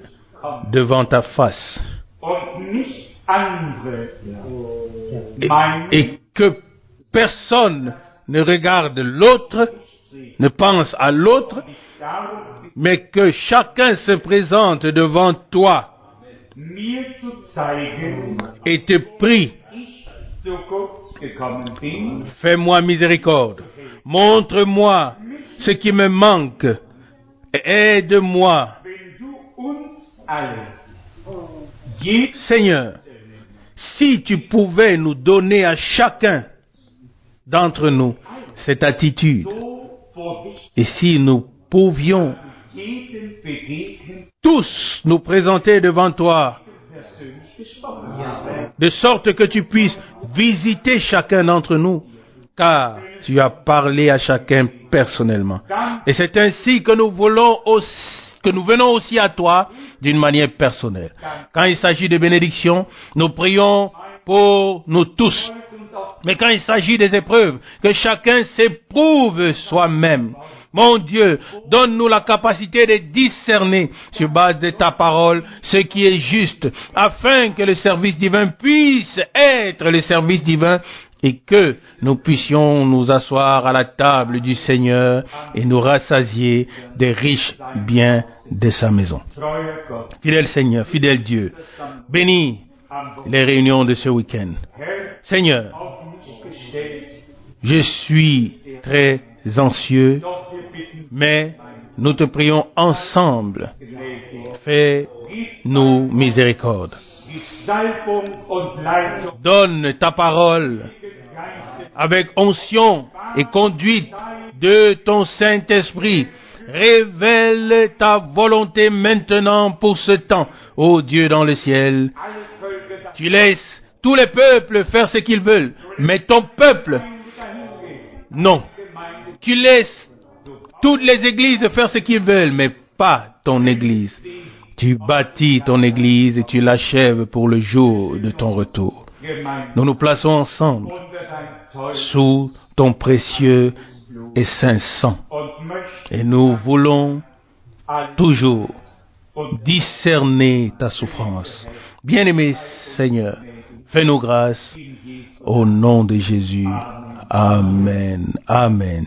devant ta face und nicht andere et, meinen, et que personne ne regarde l'autre, ne pense à l'autre, darum, mais que chacun se présente devant toi mir zu zeigen, et te prie, ich so kurz gekommen bin, fais-moi miséricorde, montre-moi ce qui me manque, et aide-moi. wenn du uns alle, jeden Seigneur, si tu pouvais nous donner à chacun d'entre nous cette attitude, so vor dich, et si nous pouvions jeden begegnen, tous nous présenter devant toi, persönlich gesprochen habe. de sorte que tu puisses visiter chacun d'entre nous, car tu as parlé à chacun personnellement. Et c'est ainsi que nous venons aussi à toi d'une manière personnelle. Quand il s'agit de bénédiction, nous prions pour nous tous. Mais quand il s'agit des épreuves, que chacun s'éprouve soi-même. Mon Dieu, donne-nous la capacité de discerner sur base de ta parole ce qui est juste, afin que le service divin puisse être le service divin et que nous puissions nous asseoir à la table du Seigneur et nous rassasier des riches biens de sa maison. Treuer Gott, Fidèle Seigneur, fidèle Dieu, bénis les réunions de ce week-end. Herr, Seigneur, auf mich gestellt, je suis très anxieux, doch wir bitten, mais nous te prions ensemble. Gnade, Fais-nous miséricorde. die Salbung und Leitung, Donne ta parole Geistes, avec onction et conduite de ton Saint-Esprit. Révèle ta volonté maintenant pour ce temps, ô Dieu dans le ciel. alle Völker, Tu laisses tous les peuples faire ce qu'ils veulent, mais ton peuple, non. Tu laisses toutes les églises faire ce qu'ils veulent, mais pas ton église. Tu bâtis ton Église et tu l'achèves pour le jour de ton retour. Nous nous plaçons ensemble unter dein teures sous ton précieux et saint sang. und möchte Et nous voulons alles toujours und discerner ta souffrance. Bien-aimé Seigneur, fais-nous grâce in Jesu au nom de Jésus. Amen. Amen.